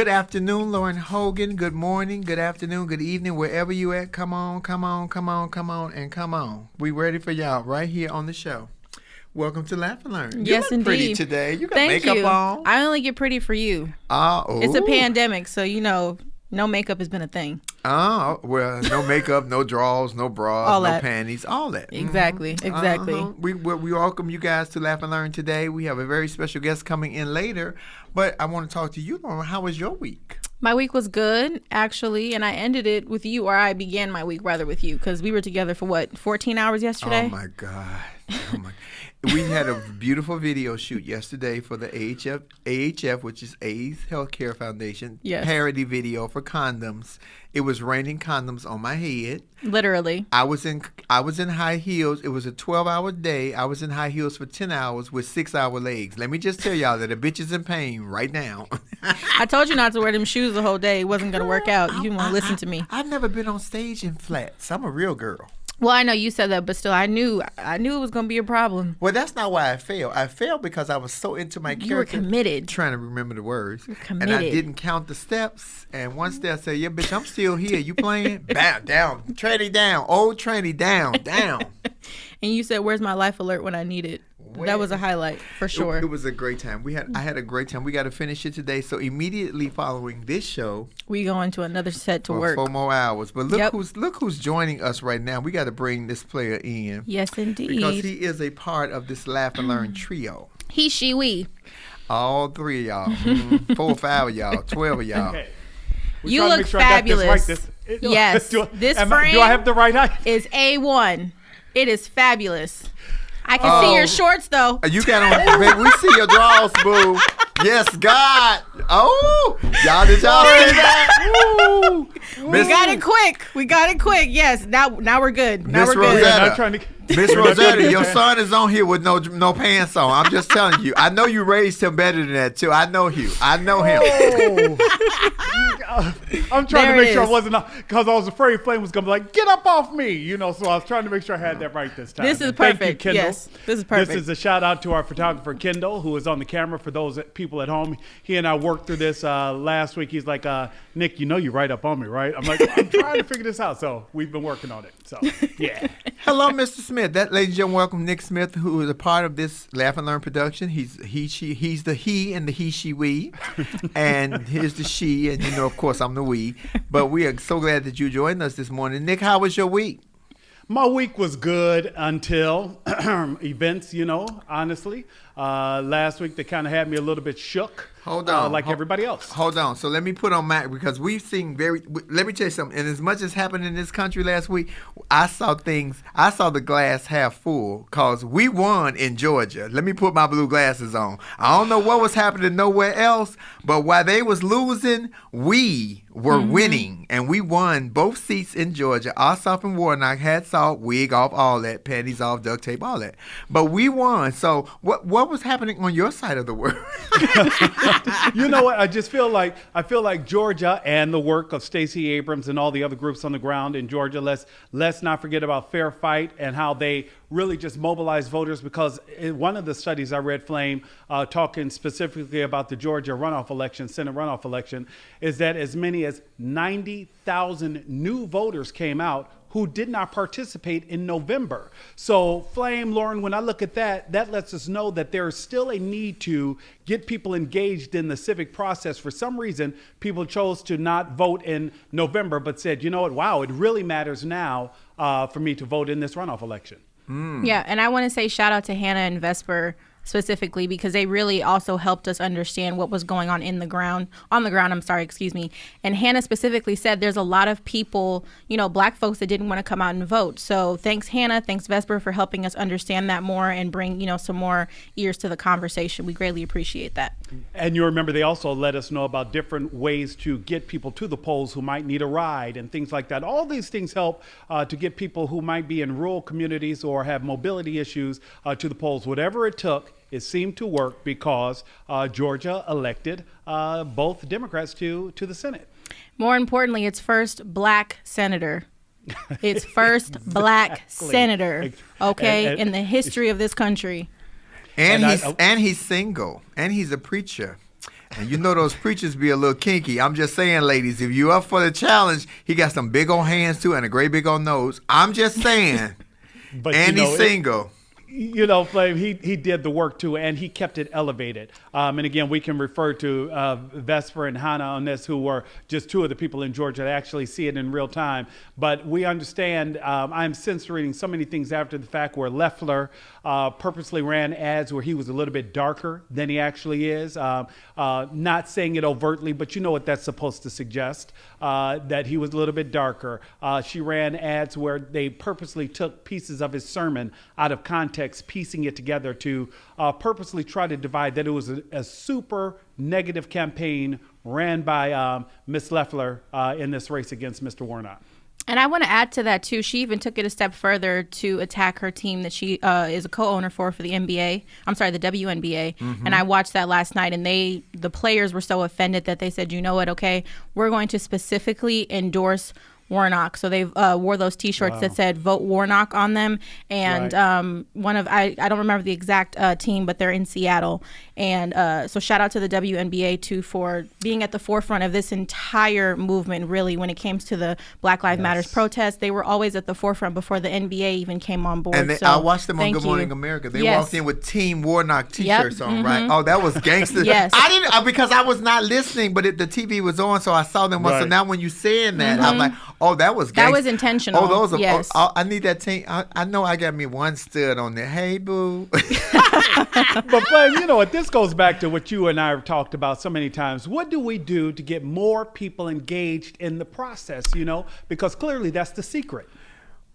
Good afternoon, Lauren Hogan. Good morning, good afternoon, good evening, wherever you at. Come on, come on, come on, come on, and come on. We ready for y'all right here on the show. Welcome to Laugh and Learn. Yes, you look pretty indeed. today. You got Thank makeup you. on. I only get pretty for you. It's a pandemic, so no makeup has been a thing. Oh, well, no makeup, no drawers, no bras, all no that. panties, all that. Exactly. We welcome you guys to Laugh and Learn today. We have a very special guest coming in later, but I want to talk to you, Lauren. How was your week? My week was good, actually, and I ended it with you, or I began my week rather with you, because we were together for 14 hours yesterday? Oh my God. We had a beautiful video shoot yesterday for the AHF, which is AIDS Healthcare Foundation, parody video for condoms. It was raining condoms on my head. Literally. I was in high heels. It was a 12-hour day. I was in high heels for 10 hours with 6-hour legs. Let me just tell y'all that a bitch is in pain right now. I told you not to wear them shoes the whole day. It wasn't going to work out. You didn't want to listen to me. I've never been on stage in flats. I'm a real girl. Well, I know you said that, but still, I knew it was going to be a problem. Well, that's not why I failed. I failed because I was so into my character. You were committed. Trying to remember the words. You were committed. And I didn't count the steps. And one step said, yeah, bitch, I'm still here. You playing? Bow, down. Tranny down. Old tranny down. Down. And you said, where's my life alert when I need it? That was a highlight, for sure. It was a great time. I had a great time. We got to finish it today. So immediately following this show, we go into another set to work. 4 more hours. But look who's joining us right now. We got to bring this player in. Yes, indeed. Because he is a part of this Laugh and Learn trio. He, she, we. All 3 of y'all. 4 or 5 of y'all. 12 of y'all. Okay. You look fabulous. Yes. This frame do I have the right height? Is A1. It is fabulous. I can see your shorts, though. You got on, baby. We see your drawers, boo. Yes, God. Oh, did y'all see that? We got it quick. Yes, now we're good. Now we're good. Miss Rosetta, your son is on here with no pants on. I'm just telling you. I know you raised him better than that, too. I know you. I know him. I'm trying to make sure I wasn't, because I was afraid Flame was going to be like, get up off me. So I was trying to make sure I had that right this time. This is perfect. Thank you, Kendall. Yes, this is perfect. This is a shout out to our photographer, Kendall, who is on the camera for those people at home. He and I worked through this last week. He's like, Nick, you're right up on me, right? I'm like, I'm trying to figure this out. So we've been working on it. So, yeah. Hello, Mr. Smith. That, ladies and gentlemen, welcome Nick Smith, who is a part of this Laugh and Learn production. He's the he and the he, she, we. And here's the she, and of course, I'm the we. But we are so glad that you joined us this morning. Nick, how was your week? My week was good until events, honestly. Last week, they kind of had me a little bit shook. Hold on. Like everybody else. Hold on. So let me put on Mac, because we've seen let me tell you something. And as much as happened in this country last week, I saw the glass half full, because we won in Georgia. Let me put my blue glasses on. I don't know what was happening nowhere else, but while they was losing, we were winning. And we won both seats in Georgia. Ossoff and Warnock had salt, wig off, all that, panties off, duct tape, all that. But we won. So what was happening on your side of the world? You know what? I feel like Georgia and the work of Stacey Abrams and all the other groups on the ground in Georgia. Let's not forget about Fair Fight and how they really just mobilize voters, because in one of the studies I read, Flame, talking specifically about the Georgia runoff election, Senate runoff election, is that as many as 90,000 new voters came out who did not participate in November. So, Flame, Lauren, when I look at that lets us know that there is still a need to get people engaged in the civic process. For some reason, people chose to not vote in November, but said, you know what, wow, it really matters now for me to vote in this runoff election. Yeah, and I want to say shout out to Hannah and Vesper specifically, because they really also helped us understand what was going on on the ground, And Hannah specifically said there's a lot of people, Black folks that didn't want to come out and vote. So thanks, Hannah. Thanks, Vesper, for helping us understand that more and bring, some more ears to the conversation. We greatly appreciate that. And you remember they also let us know about different ways to get people to the polls who might need a ride and things like that. All these things help to get people who might be in rural communities or have mobility issues to the polls. Whatever it took, it seemed to work, because Georgia elected both Democrats to the Senate. More importantly, it's first Black senator. It's first Black senator, okay, in the history of this country. And he's single, and he's a preacher. And you know those preachers be a little kinky. I'm just saying, ladies, if you up for the challenge, he got some big old hands too and a great big old nose. I'm just saying. But and he's single. Flame, he did the work too, and he kept it elevated. And again, we can refer to Vesper and Hannah on this, who were just two of the people in Georgia that actually see it in real time. But we understand, I'm censoring so many things after the fact, where Loeffler purposely ran ads where he was a little bit darker than he actually is. Not saying it overtly, but you know what that's supposed to suggest, that he was a little bit darker. She ran ads where they purposely took pieces of his sermon out of context, piecing it together to purposely try to divide, that it was a super negative campaign ran by Miss Loeffler in this race against Mr. Warnock. And I want to add to that, too. She even took it a step further to attack her team that she is a co-owner for the NBA. I'm sorry, the WNBA. Mm-hmm. And I watched that last night, and the players were so offended that they said, you know what, okay, we're going to specifically endorse Warnock. So they wore those T-shirts that said "Vote Warnock" on them, and I don't remember the exact team, but they're in Seattle. And so shout out to the WNBA too for being at the forefront of this entire movement. Really, when it came to the Black Lives Matter protests, they were always at the forefront before the NBA even came on board. And I watched them on Good Morning America. They walked in with Team Warnock T-shirts on, right? Oh, that was gangster. Yes, I didn't because I was not listening, but the TV was on, so I saw them. So now when you saying that, I'm like, oh, that was gangster. That was intentional. Oh, those are. Yes. I need that team. I know I got me one stud on there. Hey, boo. But Flame, you know what? This goes back to what you and I have talked about so many times. What do we do to get more people engaged in the process? Because clearly that's the secret.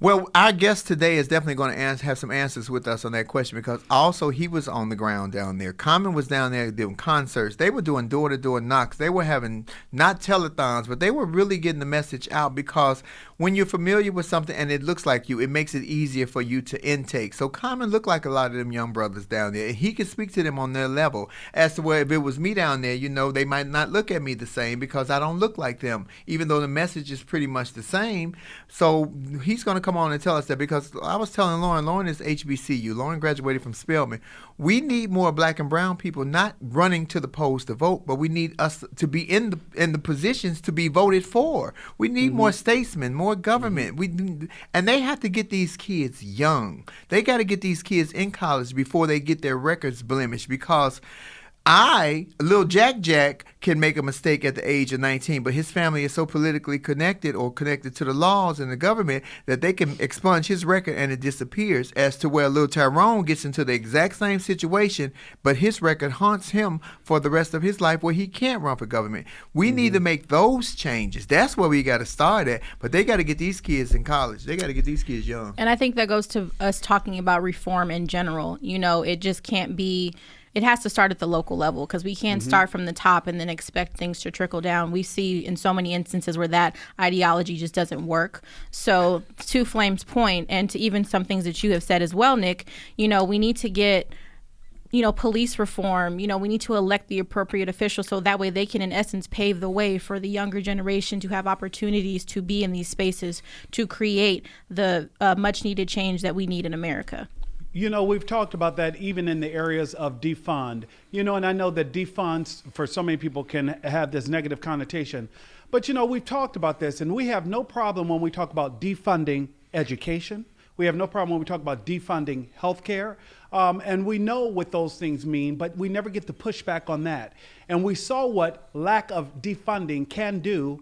Well, our guest today is definitely going to have some answers with us on that question, because also he was on the ground down there. Common was down there doing concerts. They were doing door-to-door knocks. They were having not telethons, but they were really getting the message out, because when you're familiar with something and it looks like you, it makes it easier for you to intake. So Common looked like a lot of them young brothers down there, and he could speak to them on their level as to where if it was me down there, they might not look at me the same because I don't look like them, even though the message is pretty much the same. So he's going to come on and tell us that, because I was telling Lauren is HBCU. Lauren graduated from Spelman. We need more Black and brown people not running to the polls to vote, but we need us to be in the positions to be voted for. We need more statesmen, more government. And they have to get these kids young. They got to get these kids in college before they get their records blemished, because little Jack can make a mistake at the age of 19, but his family is so politically connected to the laws and the government that they can expunge his record and it disappears, as to where little Tyrone gets into the exact same situation, but his record haunts him for the rest of his life where he can't run for government. We need to make those changes. That's where we got to start at, but they got to get these kids in college. They got to get these kids young. And I think that goes to us talking about reform in general. It just can't be... It has to start at the local level, because we can't start from the top and then expect things to trickle down. We see in so many instances where that ideology just doesn't work. So to Flame's point, and to even some things that you have said as well, Nick, we need to get, police reform. We need to elect the appropriate officials so that way they can, in essence, pave the way for the younger generation to have opportunities to be in these spaces to create the much needed change that we need in America. We've talked about that even in the areas of defund, and I know that defunds for so many people can have this negative connotation, but we've talked about this, and we have no problem when we talk about defunding education. We have no problem when we talk about defunding healthcare. And we know what those things mean, but we never get the pushback on that. And we saw what lack of defunding can do,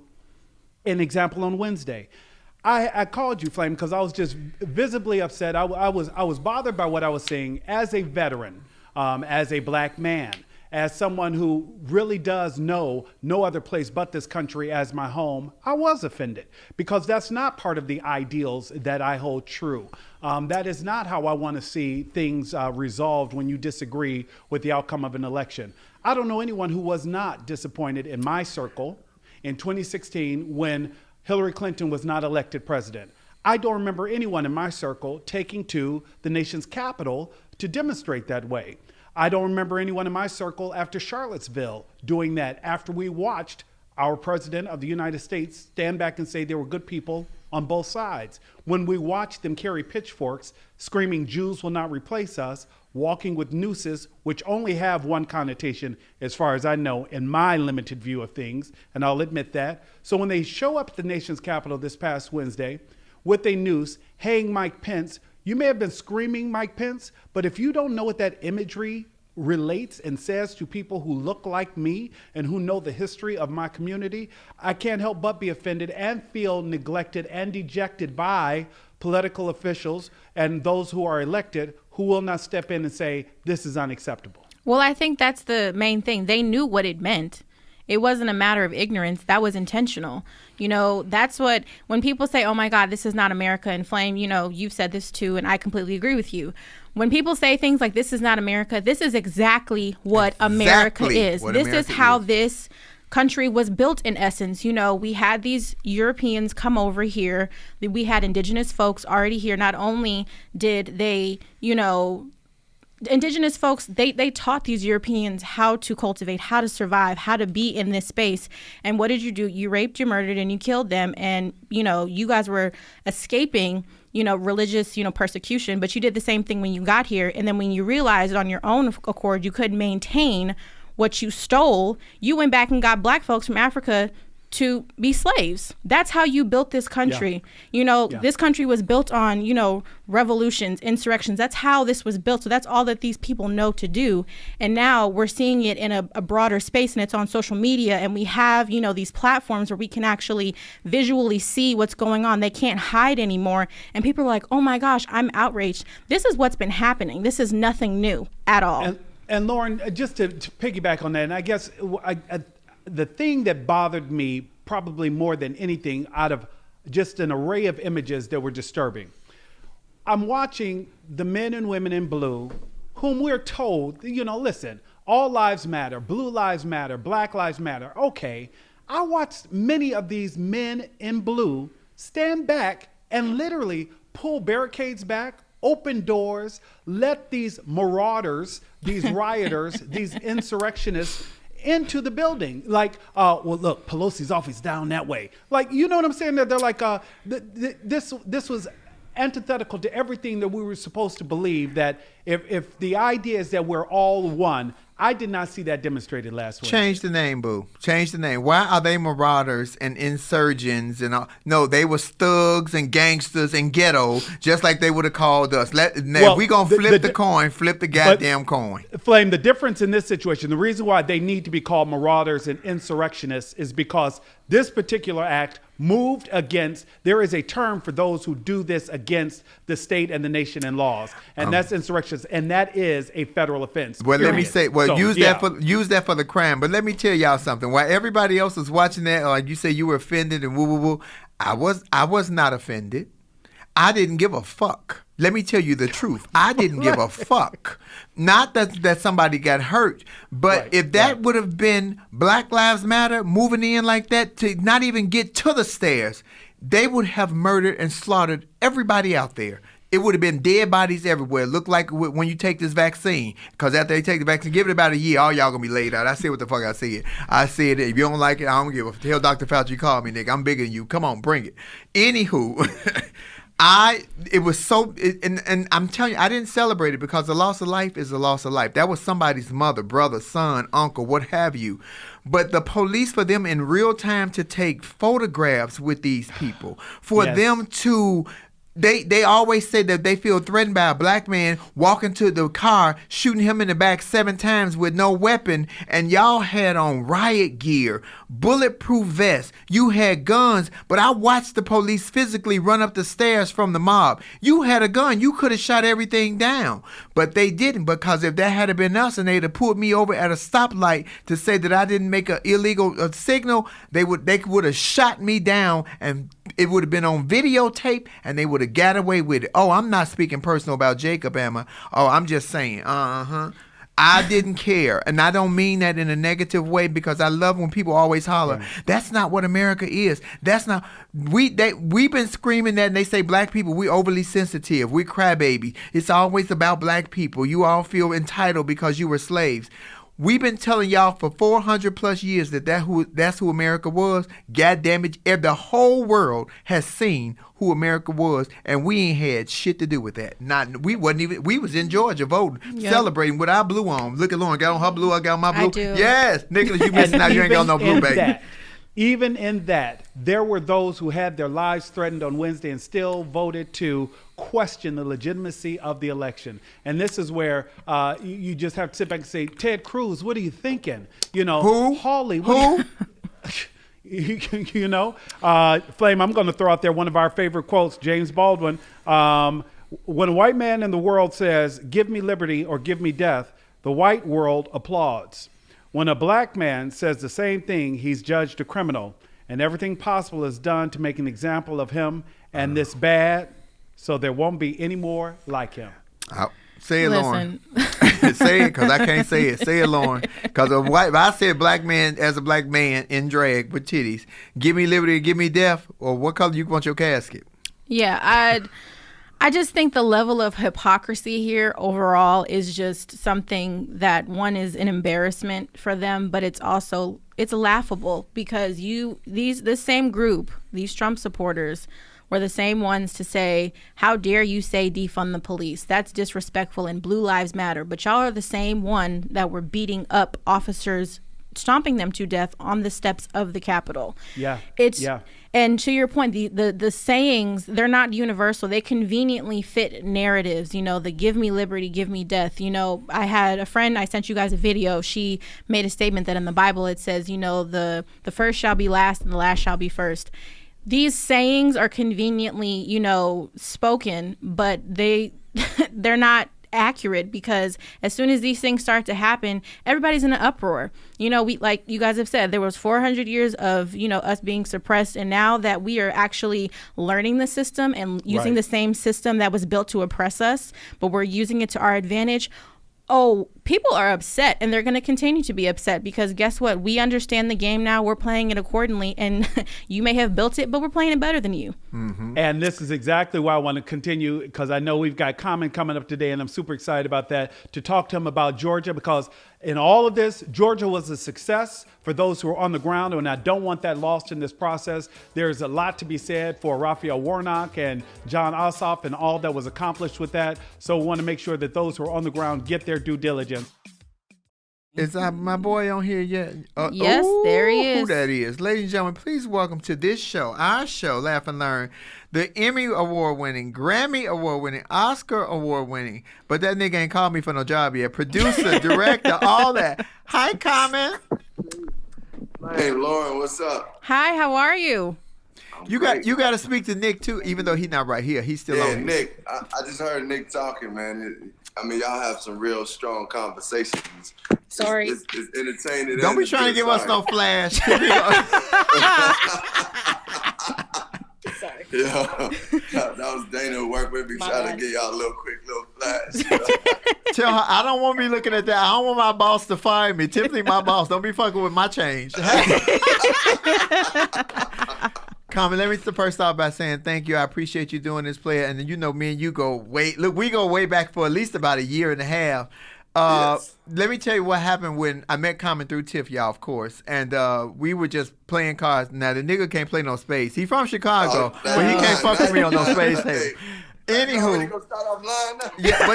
an example on Wednesday. I called you, Flame, because I was just visibly upset. I was bothered by what I was seeing as a veteran, as a Black man, as someone who really does know no other place but this country as my home. I was offended, because that's not part of the ideals that I hold true. That is not how I want to see things resolved when you disagree with the outcome of an election. I don't know anyone who was not disappointed in my circle in 2016 when Hillary Clinton was not elected president. I don't remember anyone in my circle taking to the nation's capital to demonstrate that way. I don't remember anyone in my circle after Charlottesville doing that, after we watched our president of the United States stand back and say there were good people on both sides. When we watched them carry pitchforks screaming, "Jews will not replace us," walking with nooses, which only have one connotation, as far as I know, in my limited view of things, and I'll admit that. So when they show up at the nation's capital this past Wednesday with a noose, hang Mike Pence, you may have been screaming Mike Pence, but if you don't know what that imagery relates and says to people who look like me and who know the history of my community, I can't help but be offended and feel neglected and dejected by political officials and those who are elected who will not step in and say, this is unacceptable. Well, I think that's the main thing. They knew what it meant. It wasn't a matter of ignorance. That was intentional. You know, that's what, when people say, oh my God, this is not America in flame, you know, you've said this too, and I completely agree with you. When people say things like this is not America, this is exactly what America is. This is how this country was built in essence. You know, we had these Europeans come over here. We had indigenous folks already here. Not only did they, you know, indigenous folks, they taught these Europeans how to cultivate, how to survive, how to be in this space. And what did you do? You raped, you murdered, and you killed them. And, you know, you guys were escaping, you know, religious, you know, persecution, but you did the same thing when you got here. And then when you realized on your own accord you couldn't maintain what you stole, you went back and got black folks from Africa to be slaves. That's how you built this country. Yeah. You know, this country was built on, you know, revolutions, insurrections. That's how this was built. So that's all that these people know to do. And now we're seeing it in a broader space, and it's on social media. And we have, you know, these platforms where we can actually visually see what's going on. They can't hide anymore. And people are like, oh my gosh, I'm outraged. This is what's been happening. This is nothing new at all. And Lauren, just to piggyback on that, and I guess the thing that bothered me probably more than anything out of just an array of images that were disturbing, I'm watching the men and women in blue whom we're told, you know, listen, all lives matter, blue lives matter, black lives matter. Okay, I watched many of these men in blue stand back and literally pull barricades back, open doors, let these marauders, these rioters, these insurrectionists into the building. Like, well, look, Pelosi's office down that way. Like, you know what I'm saying? They're like, this was antithetical to everything that we were supposed to believe, that if the idea is that we're all one. I did not see that demonstrated last week. Change the name, boo. Change the name. Why are they marauders and insurgents and all? No, they were thugs and gangsters and ghetto, just like they would have called us. If we gonna flip the coin, flip the goddamn coin. Flame, the difference in this situation, the reason why they need to be called marauders and insurrectionists is because this particular act moved against, there is a term for those who do this against the state and the nation and laws, and that's insurrections, and that is a federal offense. Well, period. Let me say, use that for the crime. But let me tell y'all something. While everybody else was watching that, like you say, you were offended and woo woo woo, I was not offended. I didn't give a fuck. Let me tell you the truth. I didn't give a fuck. Not that somebody got hurt, but if that would have been Black Lives Matter moving in like that to not even get to the stairs, they would have murdered and slaughtered everybody out there. It would have been dead bodies everywhere. It looked like when you take this vaccine, because after they take the vaccine, give it about a year, all y'all gonna be laid out. I said what the fuck I said. I said if you don't like it, I don't give a tell Dr. Fauci call me, nigga. I'm bigger than you. Come on, bring it. Anywho. And I'm telling you, I didn't celebrate it because the loss of life is the loss of life. That was somebody's mother, brother, son, uncle, what have you. But the police, for them in real time to take photographs with these people, for them to... They always say that they feel threatened by a black man walking to the car, shooting him in the back 7 times with no weapon, and y'all had on riot gear, bulletproof vests. You had guns, but I watched the police physically run up the stairs from the mob. You had a gun. You could have shot everything down, but they didn't, because if that had been us and they'd have pulled me over at a stoplight to say that I didn't make an illegal signal, they would have shot me down, and it would have been on videotape, and they would have got away with it. Oh, I'm not speaking personal about Jacob, Emma. Oh, I'm just saying, I didn't care. And I don't mean that in a negative way, because I love when people always holler, that's not what America is. That's not, we've been screaming that, and they say black people, we overly sensitive. We crybaby. It's always about black people. You all feel entitled because you were slaves. We've been telling y'all for 400 plus years that's who America was. God damn it, the whole world has seen who America was, and we ain't had shit to do with that. We was in Georgia voting, celebrating with our blue on. Look at Lauren, got on her blue, I got on my blue. I do. Yes, Nicholas, you missing out. You ain't got no blue, baby. Even in that, there were those who had their lives threatened on Wednesday and still voted to question the legitimacy of the election. And this is where you just have to sit back and say, Ted Cruz, what are you thinking? Who? Hawley. Who? Flame, I'm going to throw out there one of our favorite quotes, James Baldwin. When a white man in the world says, give me liberty or give me death, the white world applauds. When a black man says the same thing, he's judged a criminal, and everything possible is done to make an example of him and this bad, so there won't be any more like him. Say it, Lauren. Say it, because I can't say it. Say it, Lauren. Because if I said black man as a black man in drag with titties, give me liberty, give me death, or what color you want your casket? Yeah, I just think the level of hypocrisy here overall is just something that, one, is an embarrassment for them, but it's laughable because this same group, these Trump supporters, were the same ones to say, how dare you say defund the police? That's disrespectful and Blue Lives Matter. But y'all are the same one that were beating up officers, stomping them to death on the steps of the Capitol. Yeah. And to your point, the sayings, they're not universal. They conveniently fit narratives, the give me liberty, give me death. I had a friend, I sent you guys a video. She made a statement that in the Bible it says, the first shall be last and the last shall be first. These sayings are conveniently, spoken, but they're not accurate, because as soon as these things start to happen, everybody's in an uproar. We, like you guys have said, there was 400 years of us being suppressed, and now that we are actually learning the system and using the same system that was built to oppress us, but we're using it to our advantage. Oh, people are upset, and they're going to continue to be upset, because guess what? We understand the game now. We're playing it accordingly, and you may have built it, but we're playing it better than you. Mm-hmm. And this is exactly why I want to continue, because I know we've got Common coming up today, and I'm super excited about that, to talk to him about Georgia, because in all of this, Georgia was a success for those who are on the ground, and I don't want that lost in this process. There's a lot to be said for Raphael Warnock and John Ossoff and all that was accomplished with that. So we want to make sure that those who are on the ground get their due diligence. Is my boy on here yet? Yes, there he is. Who that is. Ladies and gentlemen, please welcome to this show, our show, Laugh and Learn, the Emmy Award-winning, Grammy Award-winning, Oscar Award-winning, but that nigga ain't called me for no job yet. Producer, director, all that. Hi, Common. Hey, Lauren, what's up? Hi, how are you? You got to speak to Nick, too, even though he's not right here. He's still on here. Nick. I just heard Nick talking, man. Y'all have some real strong conversations. Sorry. It's entertaining. Don't be trying to give us no flash. Sorry. Yeah, that was Dana who worked with me, trying to get y'all a little flash. Tell her, I don't want to be looking at that. I don't want my boss to fire me. Tiffany, my boss. Don't be fucking with my change. Common, let me first start by saying thank you. I appreciate you doing this, player. And me and you we go way back for at least about a year and a half. Yes. Let me tell you what happened when I met Common through Tiff, y'all, of course. And we were just playing cards. Now, the nigga can't play no space. He from Chicago, but he can't fuck with me on no space table. Anywho, yeah,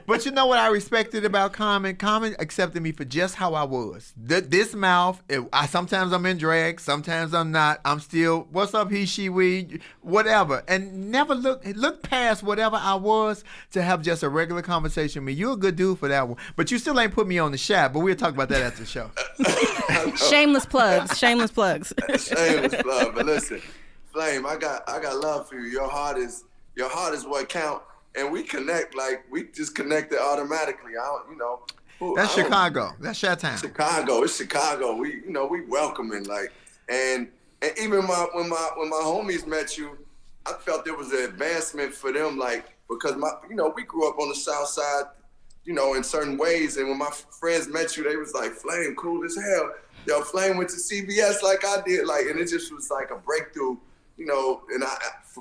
but you know what I respected about Common? Common accepted me for just how I was. This mouth, sometimes I'm in drag, sometimes I'm not. I'm still, what's up, he, she, we, whatever. And never look past whatever I was to have just a regular conversation with me. You're a good dude for that one. But you still ain't put me on the shot, but we'll talk about that after the show. Shameless plugs. Shameless plugs. Shameless plug. But listen, Flame, I got love for you. Your heart is what count, and we connect like we just connected automatically. That's Chicago. That's Chi-Town. Chicago. It's Chicago. We welcoming and even when my homies met you, I felt there was an advancement for them because we grew up on the South Side, in certain ways, and when my friends met you, they was like, Flame, cool as hell. Yo, Flame went to CBS like I did, and it just was like a breakthrough. And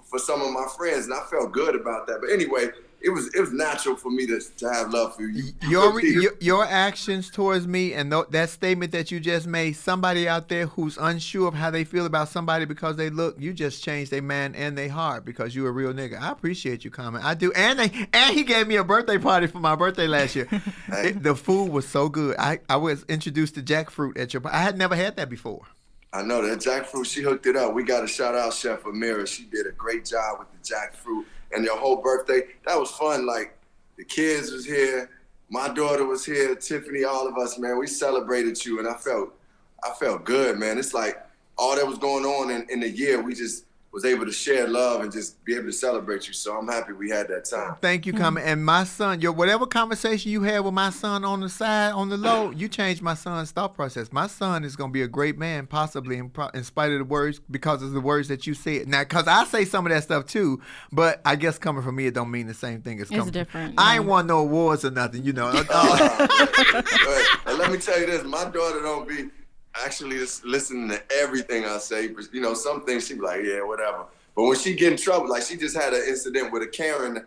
for some of my friends, and I felt good about that. But anyway, it was natural for me to have love for you. Your actions towards me and that statement that you just made, somebody out there who's unsure of how they feel about somebody because they look, you just changed their man and their heart because you a real nigga. I appreciate you, Common. I do. And he gave me a birthday party for my birthday last year. The food was so good. I was introduced to jackfruit at your. I had never had that before. I know that jackfruit. She hooked it up. We got to shout out Chef Amira. She did a great job with the jackfruit. And your whole birthday, that was fun. Like, the kids was here, my daughter was here, Tiffany, all of us, man. We celebrated you, and I felt good, man. It's like all that was going on in the year, we just was able to share love and just be able to celebrate you. So I'm happy we had that time. Thank you, Common. And my son, whatever conversation you had with my son on the side, on the low, you changed my son's thought process. My son is going to be a great man, possibly in spite of the words, because of the words that you said. Now, because I say some of that stuff too, but I guess coming from me, it don't mean the same thing as coming. It's different. I ain't won no awards or nothing, you know. And let me tell you this, my daughter don't be actually just listening to everything I say, but you know, some things she be like, yeah, whatever. But when she get in trouble, like she just had an incident with a Karen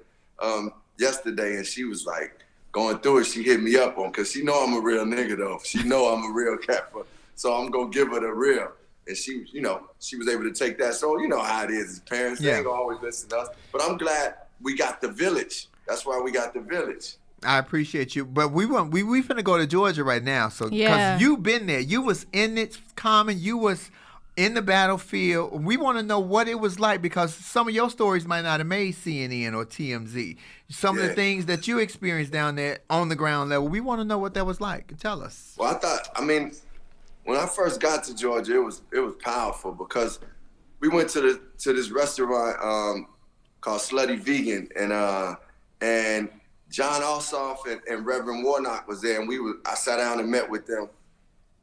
yesterday, and she was like going through it. She hit me up on, cause she know I'm a real nigga though. She know I'm a real cat, so I'm gonna give her the real. And she, you know, she was able to take that. So you know how it is as parents, they ain't gonna always listen to us. But I'm glad we got the village. That's why we got the village. I appreciate you, but we finna go to Georgia right now. So because you been there, you was in it, Common. You was in the battlefield. We want to know what it was like because some of your stories might not have made CNN or TMZ. Some of the things that you experienced down there on the ground level, we want to know what that was like. Tell us. Well, when I first got to Georgia, it was powerful because we went to this restaurant called Slutty Vegan, and John Ossoff and Reverend Warnock was there, and I sat down and met with them,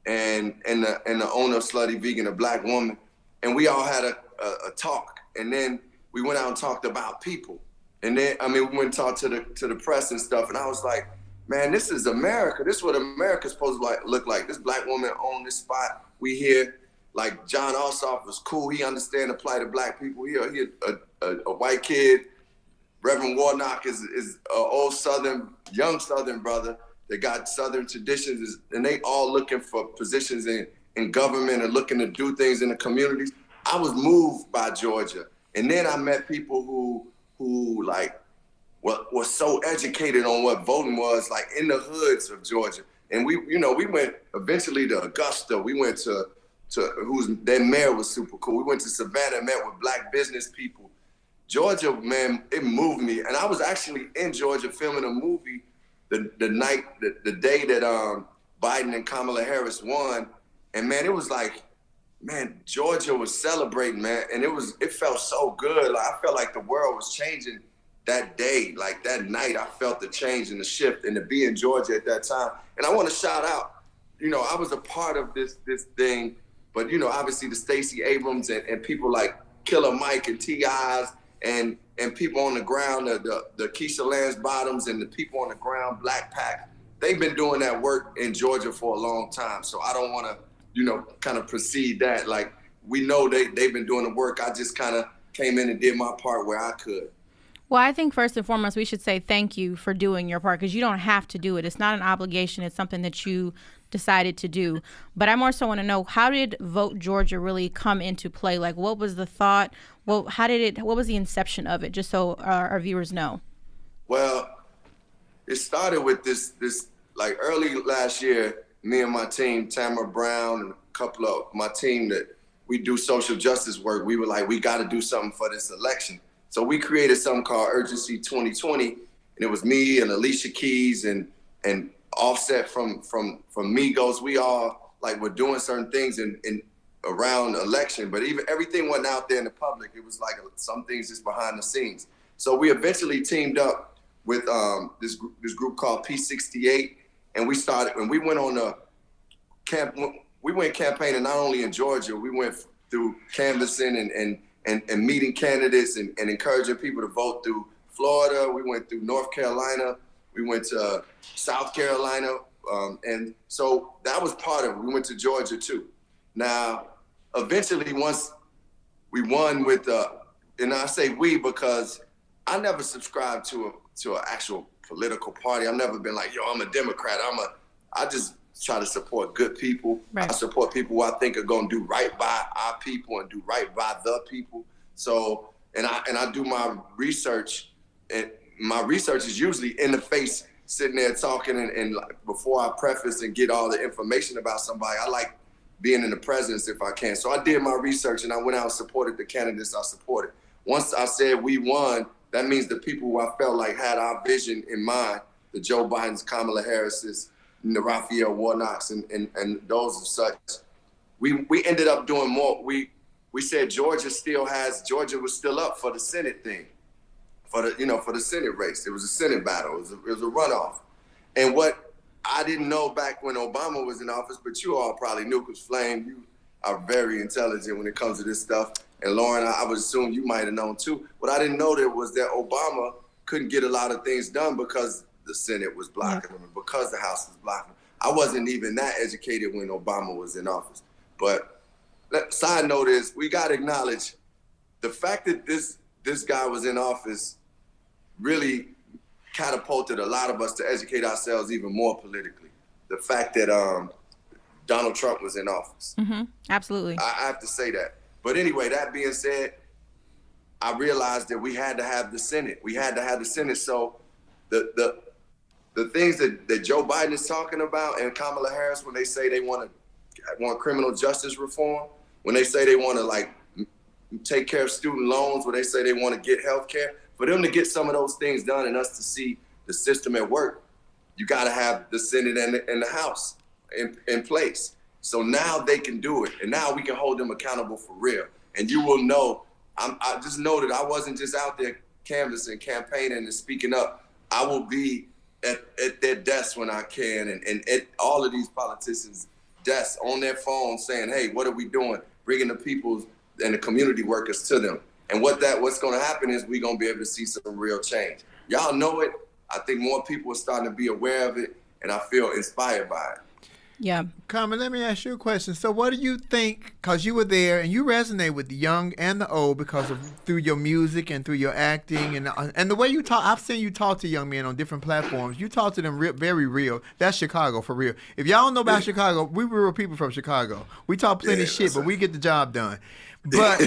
and the owner of Slutty Vegan, a black woman, and we all had a talk, and then we went out and talked about people, and then we went and talked to the press and stuff, and I was like, man, this is America. This is what America's supposed to look like. This black woman owned this spot. We here, like John Ossoff was cool. He understand the plight of black people. He a white kid. Reverend Warnock is an old young Southern brother that got Southern traditions, and they all looking for positions in government and looking to do things in the communities. I was moved by Georgia. And then I met people who like, were so educated on what voting was, like in the hoods of Georgia. And we went eventually to Augusta. We went to their mayor was super cool. We went to Savannah and met with black business people. Georgia, man, it moved me. And I was actually in Georgia filming a movie the day that Biden and Kamala Harris won. And man, it was like, man, Georgia was celebrating, man. And it felt so good. Like, I felt like the world was changing that day. Like that night, I felt the change and the shift, and to be in Georgia at that time. And I want to shout out, I was a part of this thing, but obviously the Stacey Abrams and people like Killer Mike and T.I.'s and people on the ground, the Keisha Lance Bottoms and the people on the ground, Black Pac, they've been doing that work in Georgia for a long time. So I don't want to, kind of precede that. Like, we know they've been doing the work. I just kind of came in and did my part where I could. Well, I think first and foremost, we should say thank you for doing your part, because you don't have to do it. It's not an obligation. It's something that you decided to do. But I more so want to know, how did Vote Georgia really come into play? Like, what was the thought? Well, what was the inception of it? Just so our viewers know. Well, it started with this like early last year, me and my team, Tamara Brown and a couple of my team that we do social justice work. We were like, we got to do something for this election. So we created something called Urgency 2020, and it was me and Alicia Keys and Offset from Migos. We all were doing certain things in around election, but everything wasn't out there in the public. It was like some things just behind the scenes. So we eventually teamed up with this group called P68, and we went on a camp. We went campaigning not only in Georgia. We went through canvassing and meeting candidates and encouraging people to vote through Florida. We went through North Carolina. We went to South Carolina. And so that was part of it. We went to Georgia too. Now, eventually, once we won and I say we because I never subscribed to an actual political party. I've never been like, yo, I'm a Democrat. I just try to support good people. Right. I support people who I think are going to do right by our people and do right by the people. So, and I do my research, and my research is usually in the face, sitting there talking, and before I preface and get all the information about somebody, I like being in the presence if I can. So I did my research and I went out and supported the candidates I supported. Once I said we won, that means the people who I felt like had our vision in mind, the Joe Biden's, Kamala Harris's, and the Raphael Warnocks, and those of such, we ended up doing more. We said Georgia was still up for the Senate thing, for the Senate race. It was a Senate battle. It was a runoff. And what I didn't know back when Obama was in office, but you all probably knew, because Flame, you are very intelligent when it comes to this stuff. And Lauren, I would assume you might have known too. What I didn't know was that Obama couldn't get a lot of things done because the Senate was blocking him and because the House was blocking him. I wasn't even that educated when Obama was in office. But side note is, we got to acknowledge the fact that this guy was in office really catapulted a lot of us to educate ourselves even more politically. The fact that Donald Trump was in office. Mm-hmm. Absolutely. I have to say that. But anyway, that being said, I realized that we had to have the Senate. We had to have the Senate. So the things that Joe Biden is talking about and Kamala Harris, when they say they want criminal justice reform, when they say they want to take care of student loans, when they say they want to get health care, for them to get some of those things done and us to see the system at work, you got to have the Senate and the House in place. So now they can do it, and now we can hold them accountable for real. And you will know, I just know that I wasn't just out there canvassing, campaigning, and speaking up. I will be at their desks when I can, and at all of these politicians' desks on their phones saying, hey, what are we doing? Bringing the people and the community workers to them. And what's going to happen is we're going to be able to see some real change. Y'all know it. I think more people are starting to be aware of it, and I feel inspired by it. Yeah. Common, let me ask you a question. So what do you think, because you were there and you resonate with the young and the old through your music and through your acting and the way you talk. I've seen you talk to young men on different platforms. You talk to them very real. That's Chicago for real. If y'all don't know about Chicago, we real people from Chicago. We talk plenty of shit, but we get the job done. But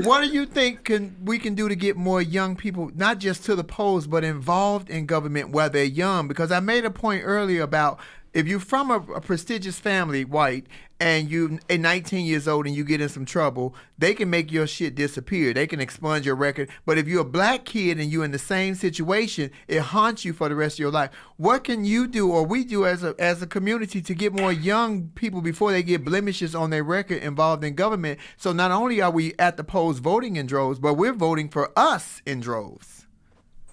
what do you think we can do to get more young people, not just to the polls, but involved in government while they're young? Because I made a point earlier about if you're from a prestigious family, white, and you are 19 years old and you get in some trouble, they can make your shit disappear. They can expunge your record. But if you're a black kid and you're in the same situation, it haunts you for the rest of your life. What can you do, or we do as a community, to get more young people before they get blemishes on their record involved in government? So not only are we at the polls voting in droves, but we're voting for us in droves.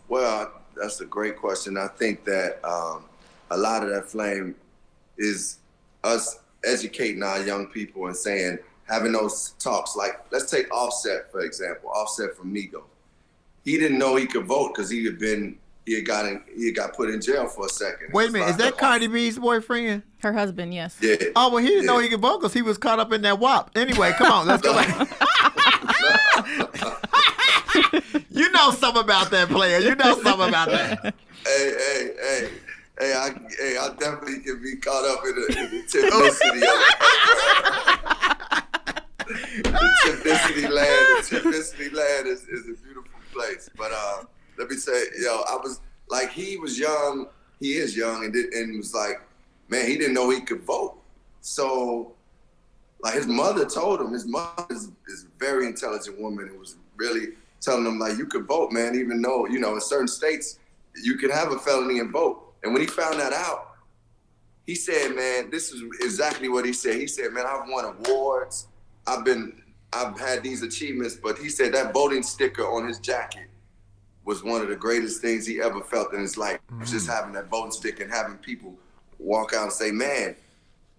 Well, that's a great question. I think that a lot of that, Flame, is us educating our young people and having those talks. Like, let's take Offset, for example. Offset from Migos. He didn't know he could vote because he had got put in jail for a second. Wait a minute, is that Cardi B's boyfriend? Her husband, yes. Yeah. Oh, well, he didn't know he could vote because he was caught up in that WAP. Anyway, come on, let's go back. You know something about that, player. You know something about that. Hey, I definitely can be caught up in the typicity of the typicity land. The typicity land is a beautiful place. But let me say, I was like, he was young. He is young, and was like, man, he didn't know he could vote. So, like, his mother told him. His mother is a very intelligent woman and was really telling him, like, you could vote, man, even though, in certain states you can have a felony and vote. And when he found that out, he said, man, this is exactly what he said. He said, man, I've won awards. I've had these achievements, but he said that voting sticker on his jacket was one of the greatest things he ever felt in his life. Just having that voting sticker and having people walk out and say, man,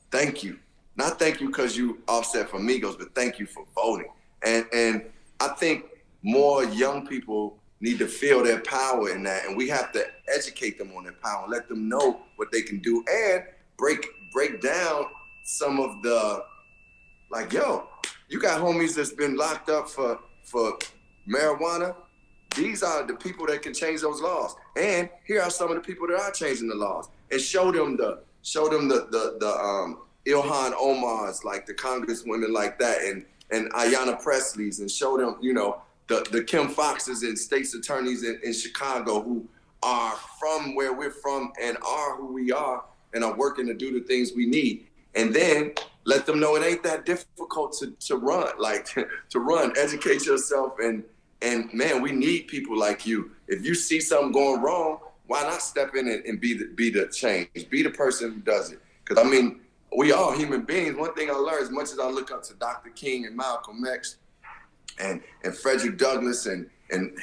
thank you. Not thank you because you Offset from Migos, but thank you for voting. And I think more young people need to feel their power in that, and we have to educate them on their power, let them know what they can do, and break down some of the, like, yo, you got homies that's been locked up for marijuana. these are the people that can change those laws. And here are some of the people that are changing the laws. And show them the Ilhan Omar's, like the congresswomen like that, and Ayanna Presley's, and show them, the Kim Foxes and state's attorneys in Chicago who are from where we're from and are who we are and are working to do the things we need. And then let them know it ain't that difficult to run, educate yourself. And man, we need people like you. If you see something going wrong, why not step in and be the change, be the person who does it? Because, I mean, we all human beings. One thing I learned, as much as I look up to Dr. King and Malcolm X and Frederick Douglass and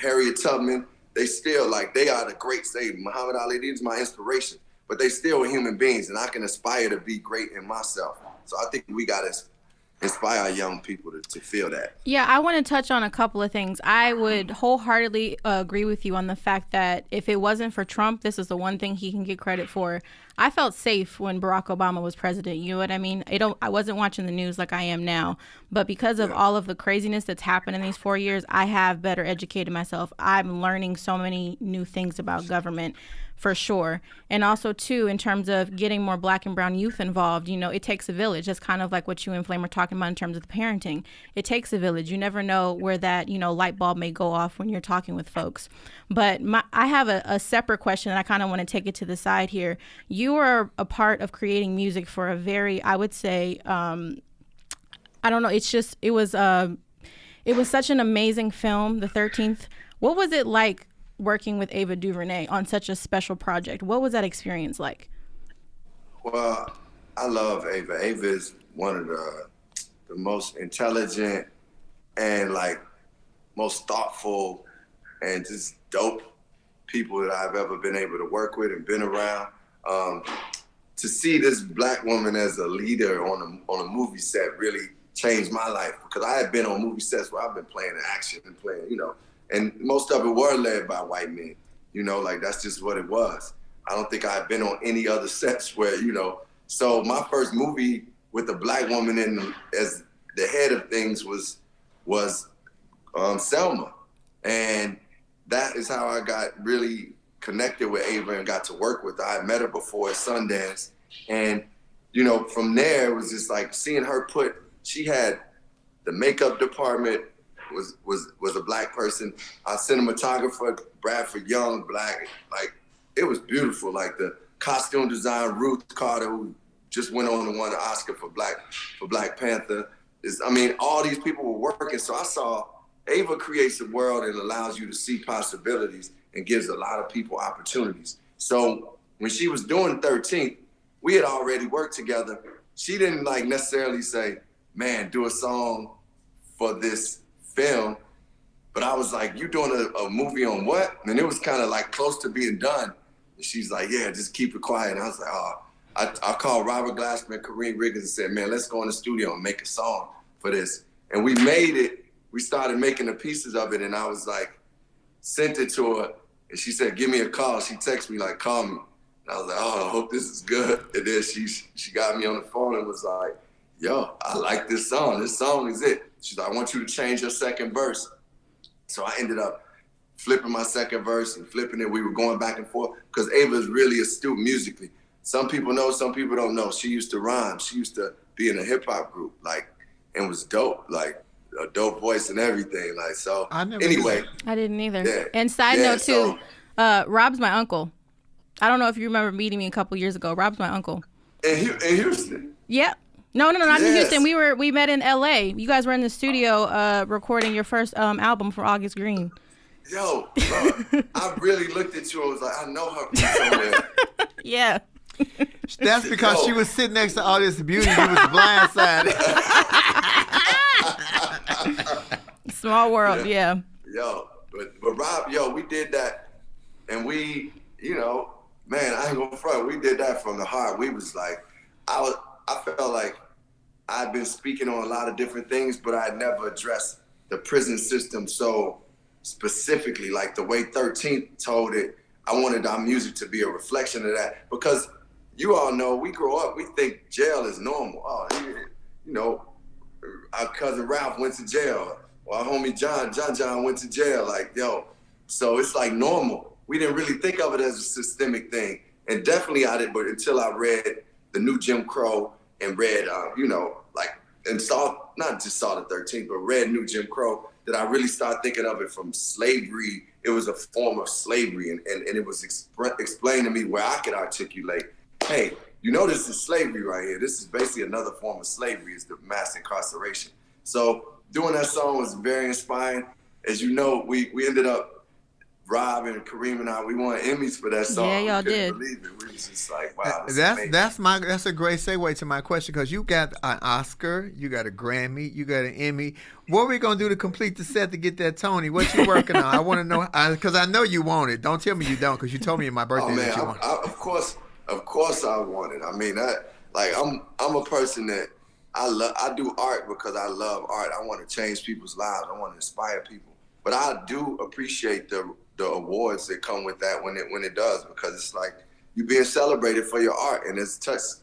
Harriet Tubman, they still, they are the greats. Muhammad Ali, these are my inspiration. But they still are human beings, and I can aspire to be great in myself. So I think we got to inspire our young people to feel that. Yeah, I want to touch on a couple of things. I would wholeheartedly agree with you on the fact that if it wasn't for Trump, this is the one thing he can get credit for. I felt safe when Barack Obama was president. You know what I mean? I wasn't watching the news like I am now, but because of all of the craziness that's happened in these 4 years, I have better educated myself. I'm learning so many new things about government, for sure. And also, too, in terms of getting more Black and brown youth involved, it takes a village. That's kind of like what you and Flame are talking about in terms of the parenting. It takes a village. You never know where that, light bulb may go off when you're talking with folks. But I have a separate question, and I kind of want to take it to the side here. You are a part of creating music for a very, I would say, I don't know, it was such an amazing film, The 13th. What was it like working with Ava DuVernay on such a special project? What was that experience like? Well, I love Ava. Ava is one of the most intelligent and most thoughtful and just dope people that I've ever been able to work with and been around. To see this Black woman as a leader on a movie set really changed my life, because I had been on movie sets where I've been playing action and playing, and most of it were led by white men, that's just what it was. I don't think I had been on any other sets where, so my first movie with a Black woman as the head of things was Selma. And that is how I got really connected with Ava and got to work with her. I had met her before at Sundance. And, from there, it was just seeing her she had the makeup department, was a Black person. Our cinematographer, Bradford Young, Black. It was beautiful. The costume design, Ruth Carter, who just went on and won an Oscar for Black Panther. All these people were working. So I saw Ava creates a world and allows you to see possibilities and gives a lot of people opportunities. So when she was doing 13th, we had already worked together. She didn't necessarily say, man, do a song for this film. But I was like, you doing a movie on what? And it was kind of close to being done. And she's like, yeah, just keep it quiet. And I was like, oh, I called Robert Glassman, Kareem Riggins, and said, man, let's go in the studio and make a song for this. And we made it. We started making the pieces of it. And I was sent it to her. And she said, give me a call. She texted me, call me. And I was like, oh, I hope this is good. And then she got me on the phone and was like, yo, I like this song. This song is it. She's like, I want you to change your second verse. So I ended up flipping my second verse and flipping it. We were going back and forth because Ava is really astute musically. Some people know, some people don't know. She used to rhyme. She used to be in a hip hop group, and was dope, a dope voice and everything. So anyway. I didn't either. Yeah, and side note too, Rob's my uncle. I don't know if you remember meeting me a couple years ago. Rob's my uncle. In Houston? Yep. No, not in Houston. We met in LA. You guys were in the studio recording your first album for August Green. Yo, bro, I really looked at you and was like, I know her from somewhere. Yeah. That's because she was sitting next to all this beauty. He was blindsided. Small world, yeah. Yo, but Rob, we did that, and we, man, I ain't gonna front. We did that from the heart. We was I felt like I'd been speaking on a lot of different things, but I had never addressed the prison system so specifically, the way 13th told it. I wanted our music to be a reflection of that, because you all know, we grow up, we think jail is normal. Oh, our cousin Ralph went to jail, or our homie John went to jail. So it's like normal. We didn't really think of it as a systemic thing. And definitely I did, but until I read the new Jim Crow and read, and saw, not just saw the 13th, but read new Jim Crow, that I really started thinking of it from slavery. It was a form of slavery. And it was explained to me where I could articulate, hey, this is slavery right here. This is basically another form of slavery, is the mass incarceration. So doing that song was very inspiring. As you know, we ended up, Rob and Kareem and I, we won Emmys for that song. Yeah, y'all we couldn't did. believe it. We was just like, wow, this is amazing. That's a great segue to my question, because you got an Oscar, you got a Grammy, you got an Emmy. What are we gonna do to complete the set to get that Tony? What you working on? I want to know, because I know you want it. Don't tell me you don't, because you told me in my birthday that you want it. Of course, I want it. I mean, I'm a person that I do art because I love art. I want to change people's lives. I want to inspire people. But I do appreciate the awards that come with that when it does, because it's like you being celebrated for your art, and it's touched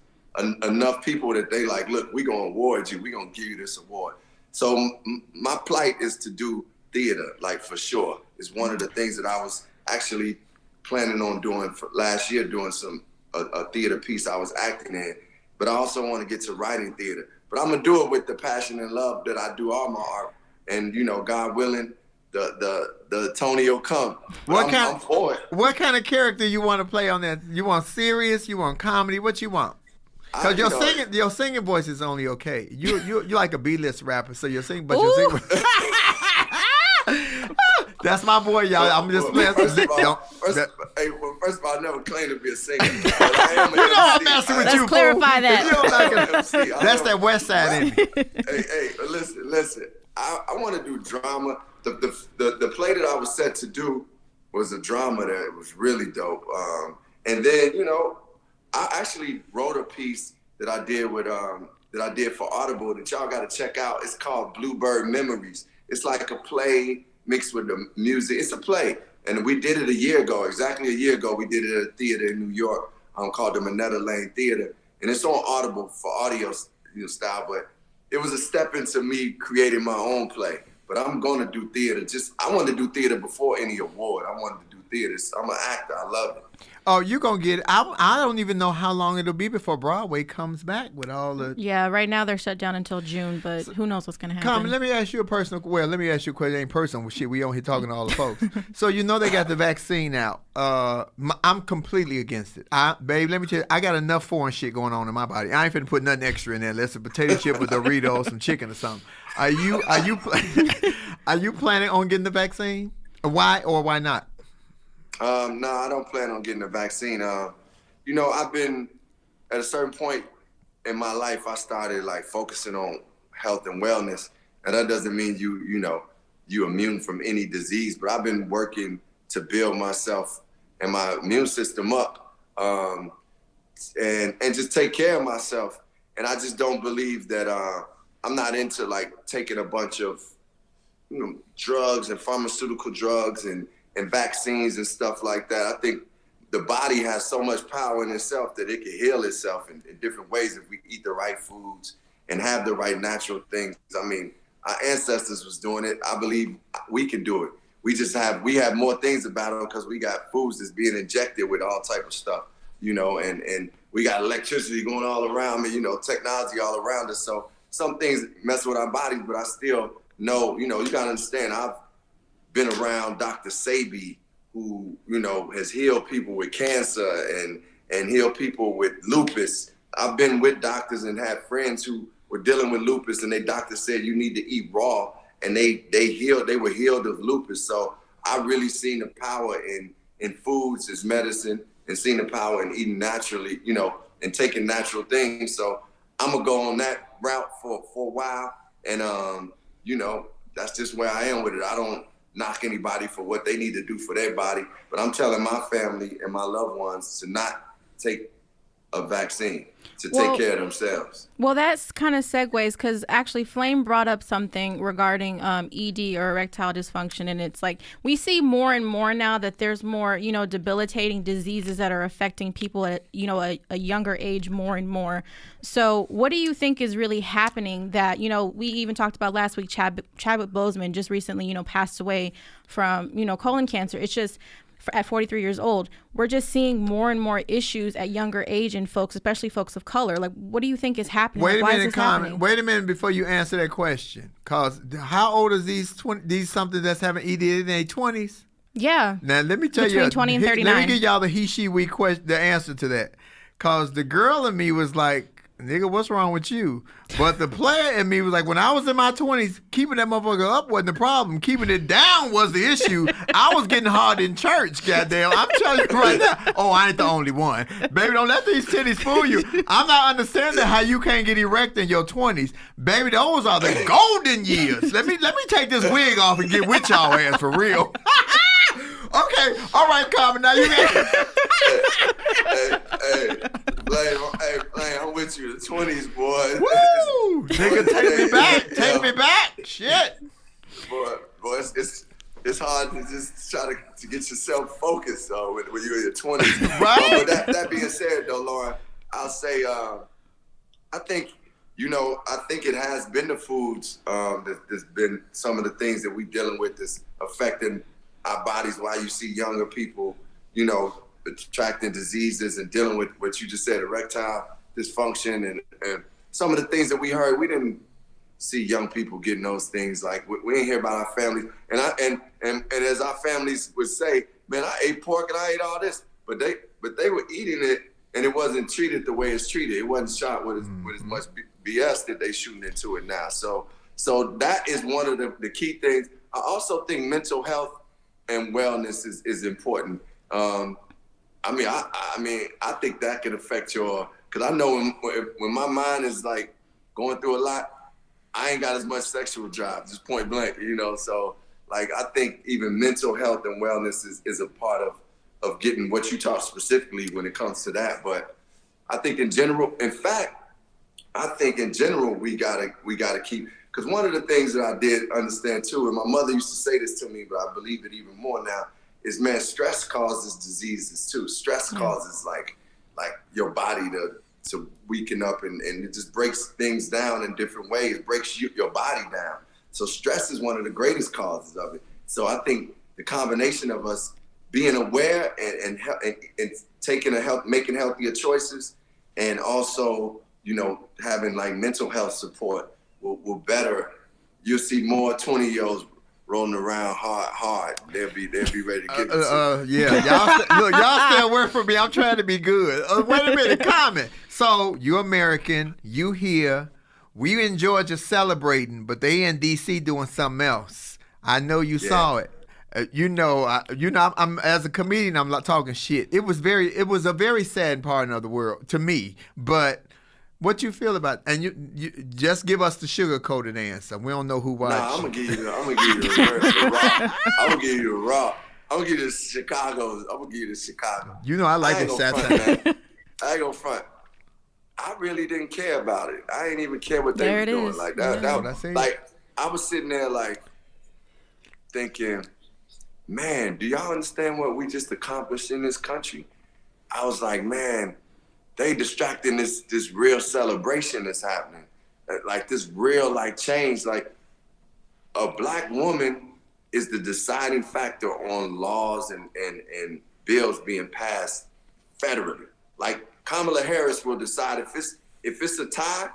enough people that they like, look, we gonna award you, we gonna give you this award. So my plight is to do theater, like, for sure. It's one of the things that I was actually planning on doing for last year, doing a theater piece I was acting in. But I also want to get to writing theater. But I'm gonna do it with the passion and love that I do all my art. And God willing, the Tony will come. I'm for it. What kind of character you want to play on that? You want serious? You want comedy? What you want? Because your singing voice is only okay. You like a B-list rapper, so you're singing, but your singing. That's my boy, y'all. I'm just playing. First of all, I never claimed to be a singer. I'm messing with you. Let's clarify that. That's that West Side in me. Hey, listen. I want to do drama. The play that I was set to do was a drama that was really dope. And then, I actually wrote a piece that I did for Audible that y'all got to check out. It's called Bluebird Memories. It's like a play mixed with the music. It's a play. And we did it exactly a year ago. We did it at a theater in New York called the Minetta Lane Theater. And it's on Audible for audio style, but it was a step into me creating my own play. But I'm going to do theater. I wanted to do theater before any award. I wanted to do theater. I'm an actor. I love it. Oh, you're going to get it. I don't even know how long it'll be before Broadway comes back with all the... Yeah, right now they're shut down until June, but who knows what's going to happen. Come, let me ask you a question. It ain't personal. Shit, we on here talking to all the folks. So they got the vaccine out. I'm completely against it. Babe, let me tell you, I got enough foreign shit going on in my body. I ain't finna put nothing extra in there unless a potato chip with Doritos, some chicken or something. Are you planning on getting the vaccine? Why or why not? No, I don't plan on getting the vaccine. I've been at a certain point in my life, I started like focusing on health and wellness. And that doesn't mean you immune from any disease, but I've been working to build myself and my immune system up, and just take care of myself. And I just don't believe that, I'm not into like taking a bunch of, drugs and pharmaceutical drugs and vaccines and stuff like that. I think the body has so much power in itself that it can heal itself in different ways if we eat the right foods and have the right natural things. I mean, our ancestors was doing it. I believe we can do it. We have more things about it because we got foods that's being injected with all type of stuff, and we got electricity going all around me, technology all around us. So some things mess with our bodies, but I still know, you got to understand, I've been around Dr. Sebi, who, has healed people with cancer and healed people with lupus. I've been with doctors and had friends who were dealing with lupus, and their doctor said you need to eat raw, and they were healed of lupus. So I really seen the power in foods as medicine, and seen the power in eating naturally, and taking natural things. So I'm gonna go on that route for a while, and that's just where I am with it. I don't knock anybody for what they need to do for their body, but I'm telling my family and my loved ones to not take a vaccine to take care of themselves. Well, that's kind of segues because actually Flame brought up something regarding ED or erectile dysfunction. And it's like we see more and more now that there's more, debilitating diseases that are affecting people at, a younger age more and more. So what do you think is really happening that, we even talked about last week, Chadwick Boseman just recently, passed away from, colon cancer. It's just at 43 years old, we're just seeing more and more issues at younger age in folks, especially folks of color. Like, what do you think is happening? Wait a Why minute, is this happening? Wait a minute before you answer that question. Cause how old is these something that's having ED in their 20s? Yeah. Now let me tell you, between 20 and 39. Let me give y'all the he, she, we question, the answer to that. Cause the girl in me was like, nigga, what's wrong with you? But the player in me was like, when I was in my 20s, keeping that motherfucker up wasn't the problem. Keeping it down was the issue. I was getting hard in church, goddamn. I'm telling you right now. Oh, I ain't the only one. Baby, don't let these titties fool you. I'm not understanding how you can't get erect in your 20s. Baby, those are the golden years. Let me take this wig off and get with y'all ass for real. Okay, all right, Common. Now you got Hey, I'm with you. The 20s, boy. Woo! Nigga, take me back. Take me back. Shit. Boy, it's hard to just try to get yourself focused when you're in your 20s. Right. But that being said, though, Lauren, I'll say I think it has been the foods that's been some of the things that we're dealing with that's affecting our bodies. Why you see younger people, attracting diseases and dealing with what you just said, erectile dysfunction and some of the things that we heard. We didn't see young people getting those things. Like we didn't hear about our families. And as our families would say, man, I ate pork and I ate all this, but they were eating it and it wasn't treated the way it's treated. It wasn't shot with as much BS that they shooting into it now. So that is one of the key things. I also think mental health and wellness is important. I think that can affect because I know when my mind is like going through a lot, I ain't got as much sexual drive, just point blank, so like I think even mental health and wellness is a part of getting what you talk specifically when it comes to that. But I think in general, we gotta keep, because one of the things that I did understand too, and my mother used to say this to me, but I believe it even more now, is, man, stress causes diseases too. Stress causes like your body to weaken up and it just breaks things down in different ways, breaks your body down. So stress is one of the greatest causes of it. So I think the combination of us being aware and making healthier choices, and also, having like mental health support will better. You'll see more 20-year-olds rolling around hard. They'll be ready to get this. Yeah. Y'all stay away from me. I'm trying to be good. Wait a minute, comment. So you American, you here. We in Georgia celebrating, but they in D.C. doing something else. I know you saw it. I'm as a comedian, I'm not talking shit. It was a very sad part of the world to me. But what you feel about, and you just give us the sugar-coated answer. We don't know who watched. Nah, I'm gonna give you the raw. I'm gonna give you the raw. I'm gonna give you the Chicago. I'm gonna give you the Chicago. I like it, satire. I ain't gonna front. I really didn't care about it. I ain't even care what they were doing. Like that. Like I was sitting there like thinking, man, do y'all understand what we just accomplished in this country? I was like, man, they distracting this real celebration that's happening. Like this real like change. Like a black woman is the deciding factor on laws and bills being passed federally. Like Kamala Harris will decide if it's a tie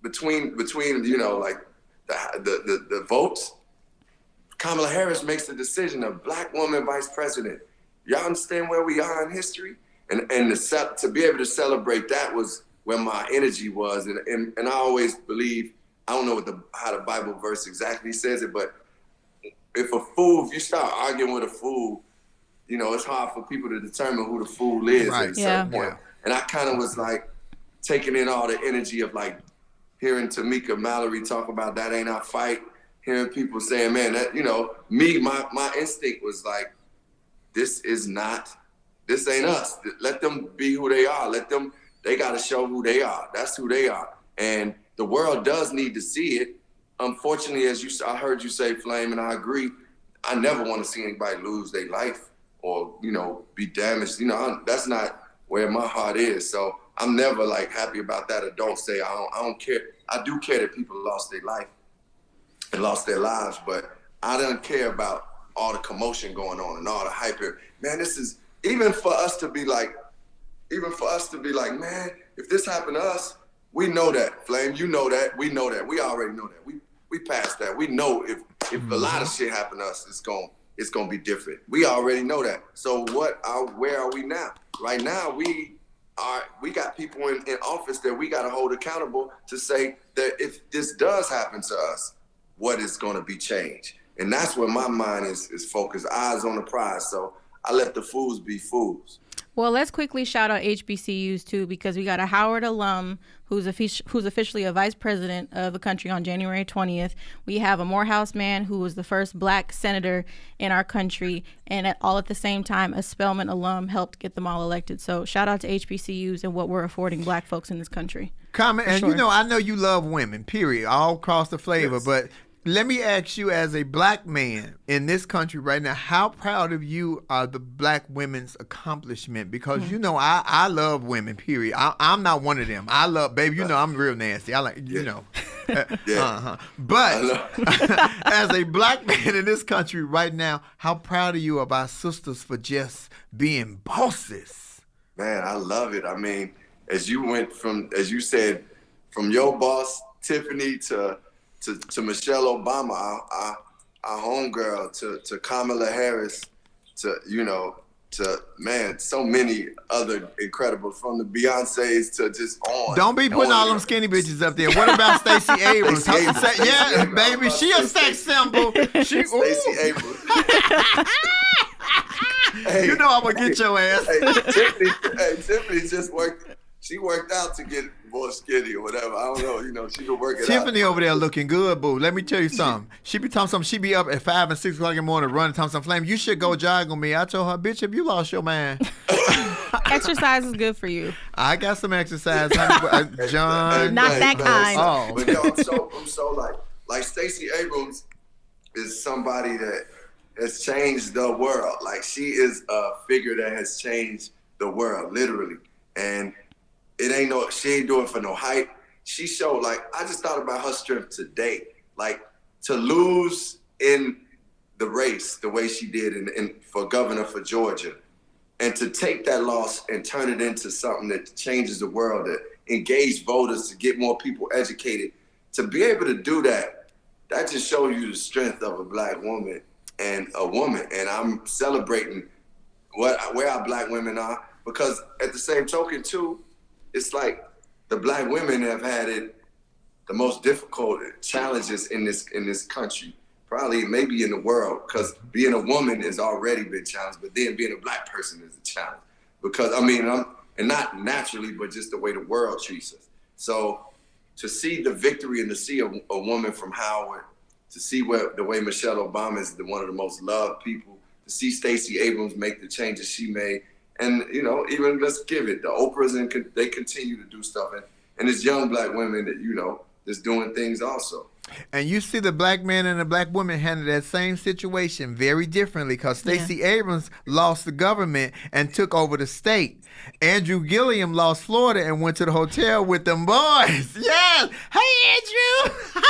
between like the votes. Kamala Harris makes the decision of black woman vice president. Y'all understand where we are in history? And to be able to celebrate that was where my energy was. And I always believe, I don't know how the Bible verse exactly says it, but if you start arguing with a fool, it's hard for people to determine who the fool is at a certain point. Yeah. And I kind of was like taking in all the energy of like hearing Tamika Mallory talk about that ain't our fight, hearing people saying, man, that, my instinct was like, this ain't us. Let them be who they are. Let them they got to show who they are. That's who they are. And the world does need to see it. Unfortunately, I heard you say, Flame, and I agree, I never want to see anybody lose their life or, be damaged. That's not where my heart is. So I'm never like happy about that, or don't say I don't care. I do care that people lost their life and lost their lives, but I don't care about all the commotion going on and all the hype here. Man, this is even for us to be like, man, if this happened to us, we know that. Flame, you know that. We know that. We already know that. We passed that. We know if a lot of shit happened to us, it's gonna be different. We already know that. So where are we now? Right now, we got people in office that we got to hold accountable to say that if this does happen to us, what is going to be changed? And that's where my mind is focused, eyes on the prize. So I let the fools be fools. Well, let's quickly shout out HBCUs too, because we got a Howard alum who's officially a vice president of the country on January 20th. We have a Morehouse man who was the first black senator in our country, and all at the same time, a Spelman alum helped get them all elected. So shout out to HBCUs and what we're affording black folks in this country. Comment, and sure. I know you love women, period, all across the flavor, Yes. but let me ask you, as a black man in this country right now, how proud of you are the black women's accomplishment? Because, I love women, period. I'm not one of them. I love, baby, I'm real nasty. I like, Yeah. But as a black man in this country right now, how proud are you of our sisters for just being bosses? Man, I love it. I mean, as you said, from your boss, Tiffany, to Michelle Obama, our homegirl, to Kamala Harris, to so many other incredible, from the Beyoncés to just on. Don't be putting all them skinny bitches up there. What about Stacey Abrams? Stacey Abrams. Yeah, baby, she a sex symbol. Stacey Abrams. Hey, I'm gonna get your ass. Tiffany just worked. She worked out to get more skinny or whatever. I don't know. She could work it out. Tiffany over there looking good, boo. Let me tell you something. She be talking something. She be up at 5 and 6 o'clock in the morning running, talking some Flame. You should go jog on me. I told her, bitch, have you lost your mind? Exercise is good for you. I got some exercise, honey, John. Not that kind. Oh. But I'm so like Stacey Abrams is somebody that has changed the world. Like, she is a figure that has changed the world, literally. And she ain't doing it for no hype. She showed, I just thought about her strength today. To lose in the race the way she did for governor for Georgia, and to take that loss and turn it into something that changes the world, that engage voters, to get more people educated, to be able to do that just shows you the strength of a black woman and a woman. And I'm celebrating where our black women are, because at the same token too, it's like the black women have had it the most difficult challenges in this country, probably maybe in the world, because being a woman has already been challenged, but then being a black person is a challenge. Because and not naturally, but just the way the world treats us. So to see the victory and to see a woman from Howard, to see the way Michelle Obama is one of the most loved people, to see Stacey Abrams make the changes she made. And, even let's give it, the Oprahs, and they continue to do stuff. And it's young black women that, that's doing things also. And you see the black man and the black woman handle that same situation very differently, because Stacey Abrams lost the government and took over the state. Andrew Gilliam lost Florida and went to the hotel with them boys. Yes. Hey, Andrew.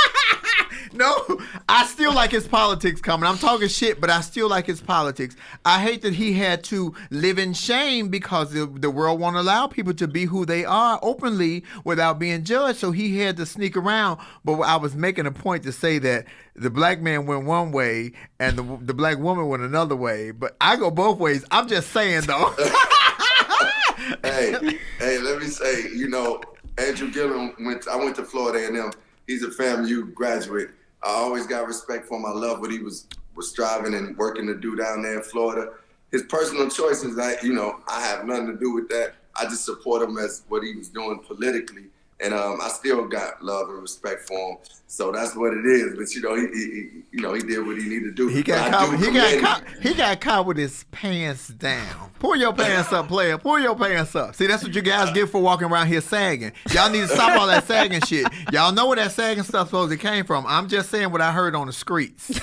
No, I still like his politics coming. I'm talking shit, but I still like his politics. I hate that he had to live in shame because the world won't allow people to be who they are openly without being judged. So he had to sneak around. But I was making a point to say that the black man went one way and the black woman went another way. But I go both ways. I'm just saying, though. Hey, let me say, Andrew Gilliam I went to Florida A&M. He's a FAMU graduate. I always got respect for him. I love what he was striving and working to do down there in Florida. His personal choices, I have nothing to do with that. I just support him as what he was doing politically. And I still got love and respect for him. So that's what it is. But he did what he needed to do. He got caught with his pants down. Pull your pants up, player. Pull your pants up. See, that's what you guys get for walking around here sagging. Y'all need to stop all that sagging shit. Y'all know where that sagging stuff supposedly came from. I'm just saying what I heard on the streets.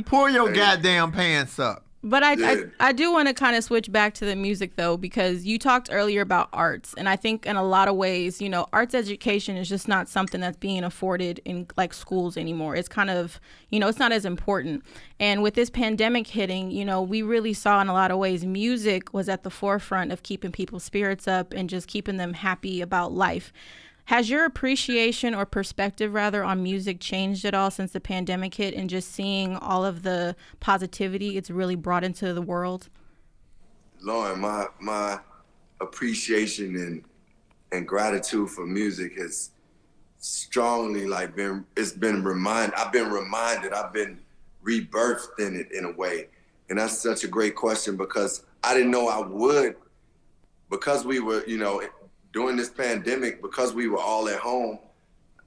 Pull your goddamn pants up. But I do want to kind of switch back to the music, though, because you talked earlier about arts. And I think in a lot of ways, arts education is just not something that's being afforded in like schools anymore. It's kind of, it's not as important. And with this pandemic hitting, we really saw in a lot of ways music was at the forefront of keeping people's spirits up and just keeping them happy about life. Has your appreciation or perspective, rather, on music changed at all since the pandemic hit and just seeing all of the positivity it's really brought into the world? Lauren, my appreciation and gratitude for music has strongly I've been reminded, I've been rebirthed in it in a way. And that's such a great question because I didn't know I would, because we were, during this pandemic, because we were all at home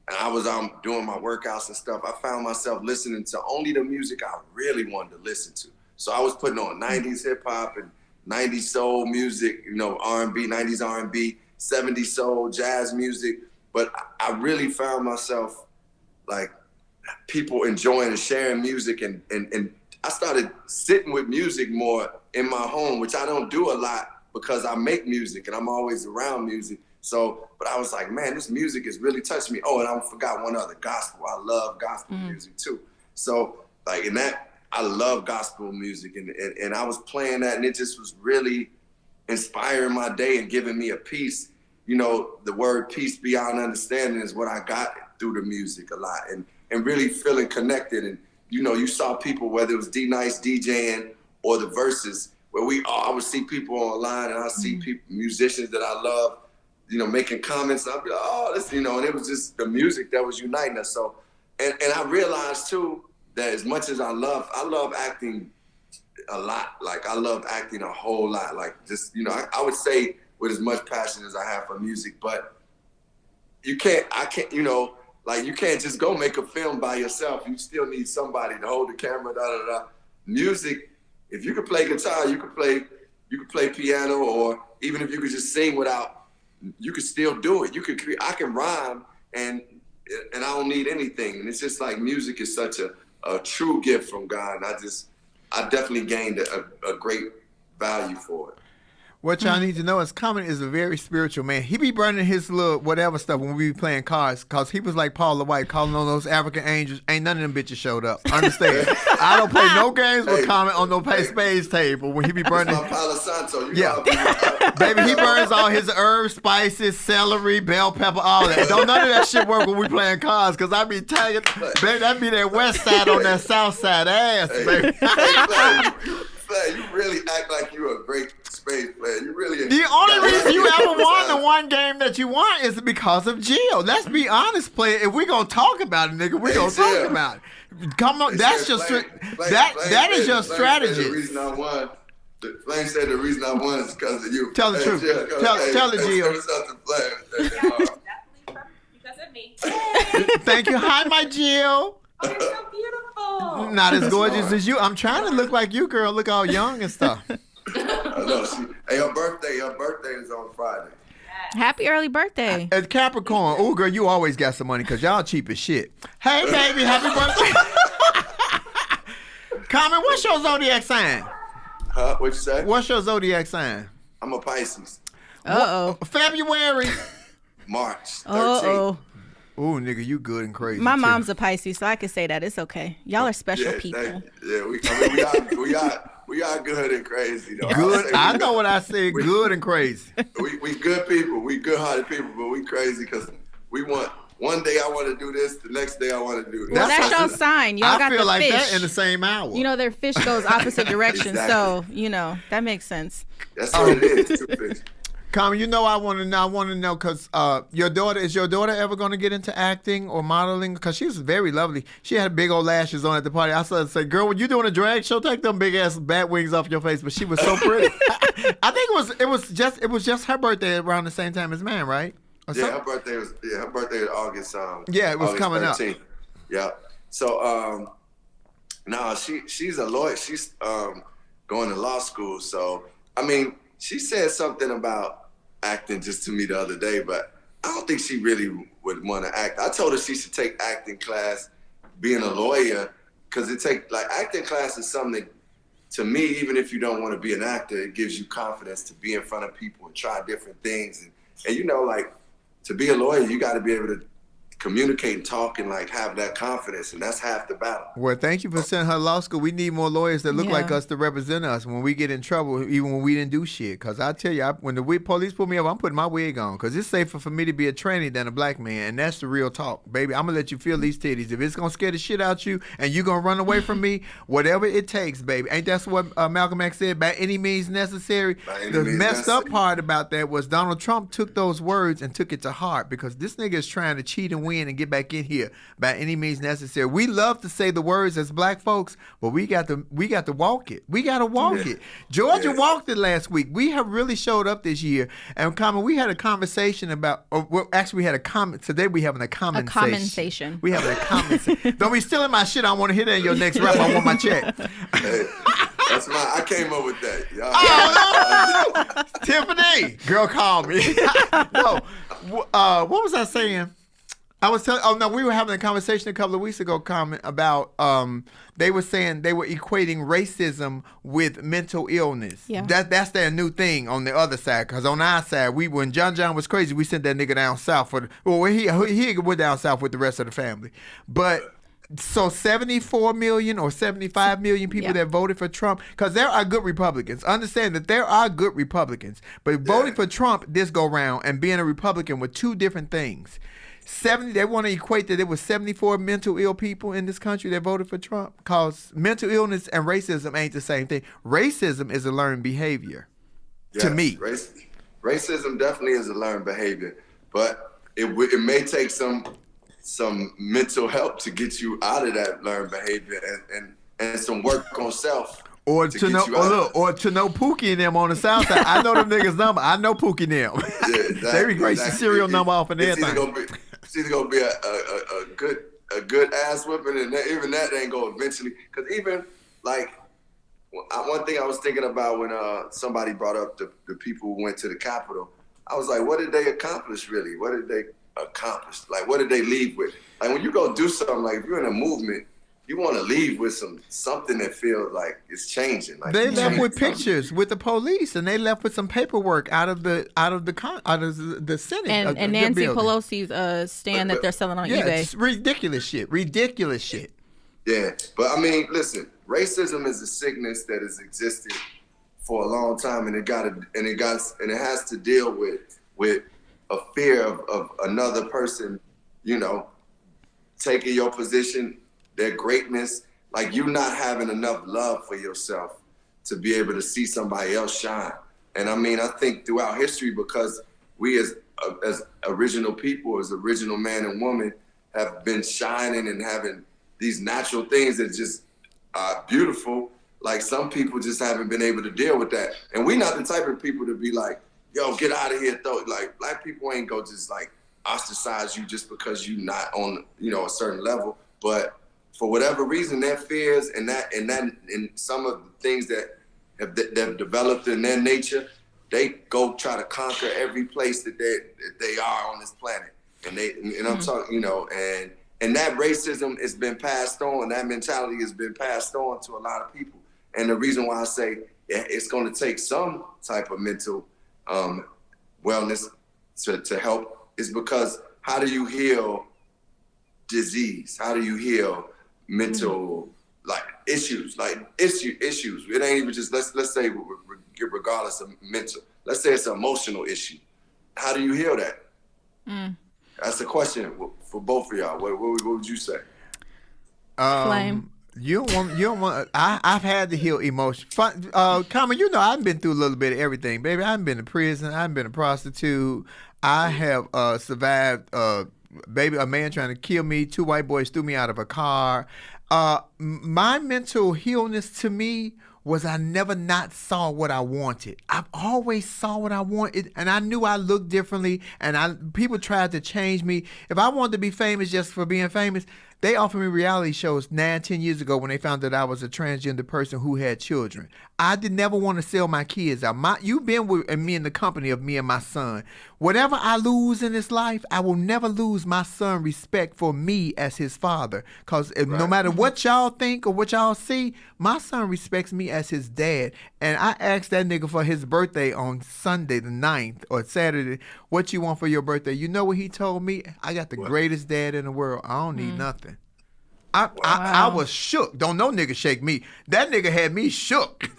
and I was doing my workouts and stuff, I found myself listening to only the music I really wanted to listen to. So I was putting on 90s hip hop and 90s soul music, R&B, 90s R&B, 70s soul, jazz music. But I really found myself like people enjoying and sharing music. And I started sitting with music more in my home, which I don't do a lot because I make music and I'm always around music. So, but I was like, man, this music has really touched me. Oh, and I forgot one other, gospel. I love gospel music too. So in that, I love gospel music and I was playing that and it just was really inspiring my day and giving me a peace. The word peace beyond understanding is what I got through the music a lot and really feeling connected. And, you saw people, whether it was D-Nice DJing or the verses, where I would see people online and I see people, musicians that I love, making comments. I'd be like, oh, this, and it was just the music that was uniting us. So, and I realized too that as much as I love acting a lot. Like I love acting a whole lot. Like just, I would say with as much passion as I have for music, but you can't just go make a film by yourself. You still need somebody to hold the camera, Music, if you could play guitar, you could play piano, or even if you could just sing you could still do it. I can rhyme and I don't need anything. And it's just like music is such a true gift from God. And I definitely gained a great value for it. What y'all need to know is Common is a very spiritual man. He be burning his little whatever stuff when we be playing cards, because he was like Paul the White, calling on those African angels. Ain't none of them bitches showed up. Understand? I don't play no games with Common on no spades table when he be burning. That's my Palo Santo. Baby, he burns all his herbs, spices, celery, bell pepper, all that. Don't none of that shit work when we playing cards, because I be tagging, baby, that be that west side on that south side ass, baby. You really act like you're a great spades player. You really. The only reason you ever won the one game that you won is because of Jill. Let's be honest, player. If we gonna talk about it, nigga, we gonna talk about it. Come on, that's just that is your strategy. The reason I won. Flame said the reason I won is because of you. Tell the truth. Tell it, Jill. Definitely because of me. Thank you. Hi, my Jill. Oh, you're so beautiful. Not as gorgeous as you. I'm trying to look like you, girl. Look all young and stuff. I know. Her birthday is on Friday. Happy early birthday. As Capricorn. Oh, girl, you always got some money because y'all cheap as shit. Hey, baby, happy birthday. Common, what's your zodiac sign? Huh? What you say? What's your zodiac sign? I'm a Pisces. Uh-oh. February. March 13th. Uh-oh. Ooh, nigga, you good and crazy. My too. mom's a Pisces, so I can say that. It's okay. Y'all are special people. We are good and crazy, though. Good. I know what I said. Good and crazy. We good people. We good-hearted people, but we crazy because we want. One day I want to do this. The next day I want to do this. Well, that's your sign. Y'all got the fish. I feel like that in the same hour. Their fish goes opposite directions, Exactly. so that makes sense. That's what it is. Two fish. Common, I want to know because your daughter ever going to get into acting or modeling? Because she was very lovely. She had big old lashes on at the party. I saw her say, "Girl, when you doing a drag show, take them big ass bat wings off your face." But she was so pretty. I think it was just her birthday around the same time as mine, right? Or Yeah, something? her birthday was August. Yeah, it was August coming 13th. Up. Yeah. So no, she's a lawyer. She's going to law school. So I mean, she said something about acting just to me the other day, but I don't think she really would want to act. I told her she should take acting class, being a lawyer, because acting class is something that, to me, even if you don't want to be an actor, it gives you confidence to be in front of people and try different things. And to be a lawyer, you got to be able to communicate and talk and have that confidence, and that's half the battle. Well, thank you for sending her to law school. We need more lawyers that look like us to represent us when we get in trouble, even when we didn't do shit. Because I tell you, when the police pull me up, I'm putting my wig on because it's safer for me to be a tranny than a black man, and that's the real talk, baby. I'm gonna let you feel these titties. If it's gonna scare the shit out you and you gonna run away from me, whatever it takes, baby. Ain't that what Malcolm X said? By any means necessary. The messed up part about that was Donald Trump took those words and took it to heart because this nigga is trying to cheat and win and get back in here by any means necessary. We love to say the words as black folks, but we got to walk it. We got to walk it. Georgia walked it last week. We have really showed up this year. And Common, we had a conversation about. We had a comment today. We having a common-sation. A common-sation. We having a common-sation. Don't be stealing my shit. I want to hear that in your next rap. I want my check. Hey, that's I came up with that. Oh, no. Tiffany, girl, call me. No, what was I saying? I was telling. We were having a conversation a couple of weeks ago, comment about. They were saying they were equating racism with mental illness. Yeah, that's their new thing on the other side. Because on our side, when John was crazy, we sent that nigga down south he went down south with the rest of the family, but. So 74 million or 75 million people that voted for Trump, because there are good Republicans. Understand that there are good Republicans, but voting for Trump this go round and being a Republican were two different things. They want to equate that there was 74 mental ill people in this country that voted for Trump, because mental illness and racism ain't the same thing. Racism is a learned behavior, to me. Racism definitely is a learned behavior, but it may take some mental help to get you out of that learned behavior and some work on self. Or to know Pookie and them on the south side. I know them niggas' number. I know Pookie and them. Yeah, exactly, they erase the serial number off and everything. It's either gonna be a good ass whipping, and even that ain't gonna eventually. Because even one thing I was thinking about when somebody brought up the people who went to the Capitol, I was like, what did they accomplish really? What did they accomplish? What did they leave with? When you go do something, if you're in a movement, you want to leave with something that feels like it's changing. They left with pictures with the police, and they left with some paperwork out of the Senate and Nancy Pelosi's stand that they're selling on eBay. It's ridiculous shit. Yeah, but I mean, listen, racism is a sickness that has existed for a long time, and it has to deal with a fear of another person, taking your position, their greatness, you not having enough love for yourself to be able to see somebody else shine. And I mean, I think throughout history, because we as original people, as original man and woman, have been shining and having these natural things that just are beautiful. Some people just haven't been able to deal with that. And we not the type of people to be like, yo, get out of here, though. Black people ain't go just ostracize you just because you not on, a certain level. But for whatever reason, their fears and some of the things that have developed in their nature, they go try to conquer every place that they are on this planet. And I'm talking, and that racism has been passed on. That mentality has been passed on to a lot of people. And the reason why I say it's going to take some type of mental wellness to help is because how do you heal disease? How do you heal mental issues? Issues. It ain't even just let's say regardless of mental. Let's say it's an emotional issue. How do you heal that? That's the question for both of y'all. What would you say? Flame. You don't want. I've had to heal emotion. Common, I've been through a little bit of everything, baby. I've been to prison. I've been a prostitute. I have survived. Baby, a man trying to kill me. 2 white boys threw me out of a car. My mental illness to me was I never not saw what I wanted. I've always saw what I wanted, and I knew I looked differently, and people tried to change me. If I wanted to be famous just for being famous, they offered me reality shows 9-10 years ago when they found that I was a transgender person who had children. I did never want to sell my kids out. You've been with me in the company of me and my son. Whatever I lose in this life, I will never lose my son respect for me as his father. Because no matter what y'all think or what y'all see, my son respects me as his dad. And I asked that nigga for his birthday on Sunday the 9th or Saturday, what you want for your birthday? You know what he told me? I got the greatest dad in the world. I don't need nothing. I was shook. Don't no nigga shake me. That nigga had me shook.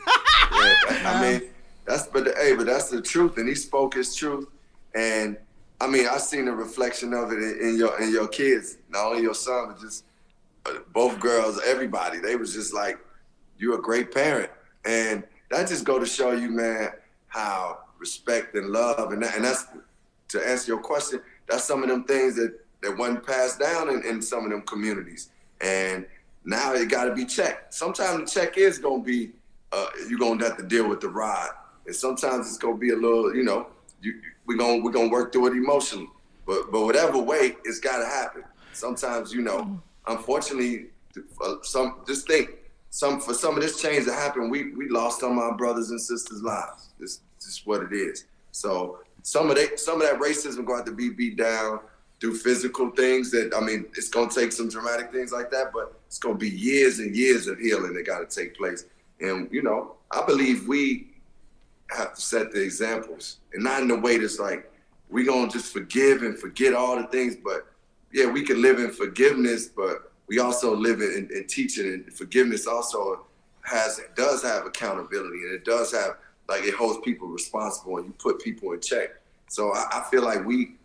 I mean, but that's the truth, and he spoke his truth. And I mean, I seen the reflection of it in your kids, not only your son, but just both girls, everybody. They was just like, you're a great parent, and that just go to show you, man, how respect and love, and that's to answer your question. That's some of them things that wasn't passed down in some of them communities. And now it got to be checked. Sometimes the check is going to be, you're going to have to deal with the rod. And sometimes it's going to be a little, we're going to work through it emotionally. But whatever way, it's got to happen. Sometimes, unfortunately, for some of this change that happened, we lost some of our brothers and sisters' lives. It's just what it is. So some of that racism going to have to be beat down. Do physical things that, it's going to take some dramatic things like that, but it's going to be years and years of healing that got to take place. And, I believe we have to set the examples, and not in a way that's like, we're going to just forgive and forget all the things, but yeah, we can live in forgiveness, but we also live in teaching, and forgiveness also does have accountability, and it does have, it holds people responsible, and you put people in check. So I feel like we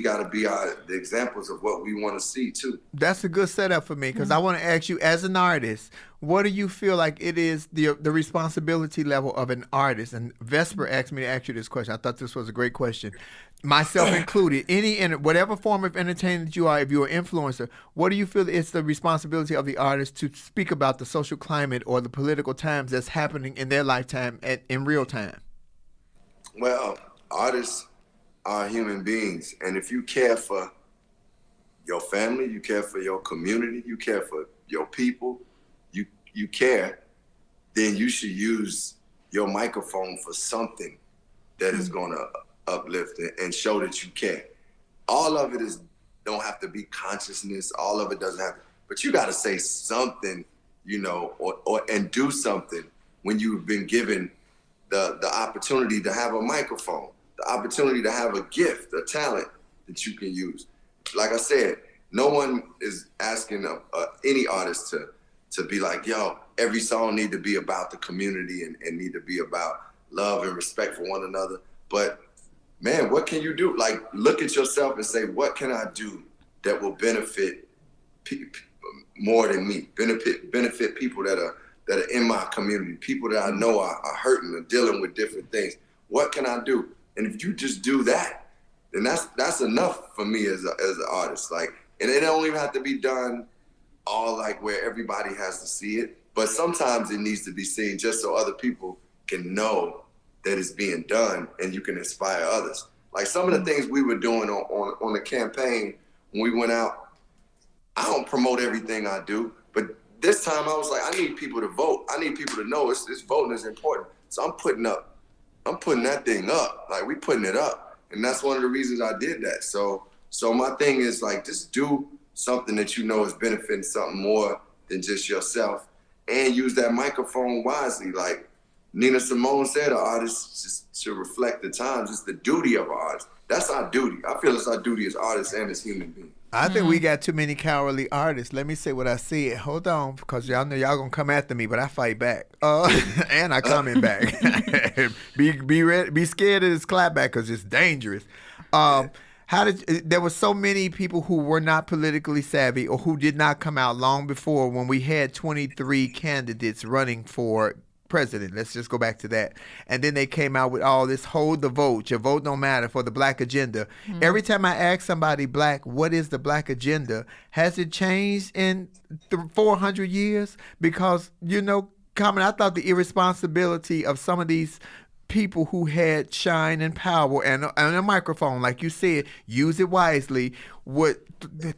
got to be the examples of what we want to see, too. That's a good setup for me, because I want to ask you, as an artist, what do you feel like it is the responsibility level of an artist? And Vesper asked me to ask you this question. I thought this was a great question. Myself included, whatever form of entertainment you are, if you're an influencer, what do you feel it's the responsibility of the artist to speak about the social climate or the political times that's happening in their lifetime in real time? Well, artists are human beings, and if you care for your family, you care for your community, you care for your people, you care, then you should use your microphone for something that is going to uplift and show that you care. All of it don't have to be consciousness. All of it doesn't have, but you got to say something, and do something when you've been given the opportunity to have a microphone, the opportunity to have a gift, a talent that you can use. Like I said, no one is asking any artist to be like, yo, every song need to be about the community and need to be about love and respect for one another. But man, what can you do? Like, look at yourself and say, what can I do that will benefit more than me? Benefit people that are in my community, people that I know are hurting and dealing with different things. What can I do? And if you just do that, then that's enough for me as an artist. Like, and it don't even have to be done all like where everybody has to see it, but sometimes it needs to be seen just so other people can know that it's being done and you can inspire others. Like some of the things we were doing on the campaign when we went out, I don't promote everything I do, but this time I was like, I need people to vote. I need people to know this voting is important. So I'm putting that thing up. Like, we putting it up. And that's one of the reasons I did that. So my thing is like, just do something that you know is benefiting something more than just yourself, and use that microphone wisely. Like Nina Simone said, an artist just should reflect the times. It's the duty of an artist. That's our duty. I feel it's our duty as artists and as human beings. I think we got too many cowardly artists. Let me say what I said. Hold on, because y'all know y'all gonna come after me, but I fight back. And I coming back. Be ready. Be scared of this clapback because it's dangerous. there were so many people who were not politically savvy or who did not come out long before when we had 23 candidates running for president. Let's just go back to that. And then they came out with all this hold the vote, your vote don't matter for the black agenda. Every time I ask somebody black, what is the black agenda? Has it changed in 400 years? Because, Common, I thought the irresponsibility of some of these people who had shine and power and a microphone, like you said, use it wisely,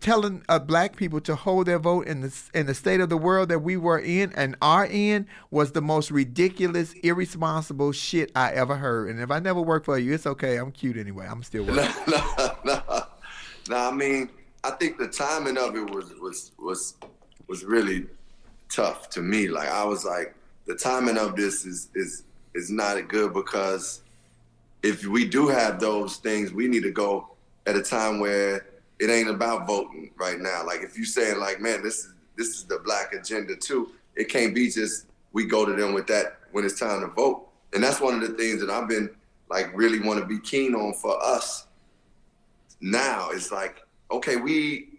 telling black people to hold their vote in the state of the world that we were in and are in was the most ridiculous, irresponsible shit I ever heard. And if I never worked for you, it's okay. I'm cute anyway. I'm still working. No, I mean, I think the timing of it was really tough to me. Like, I was like, the timing of this is not good, because if we do have those things, we need to go at a time where it ain't about voting right now. Like, if you saying like, man, this is the black agenda too, it can't be just we go to them with that when it's time to vote. And that's one of the things that I've been like really want to be keen on for us now. It's like, okay, we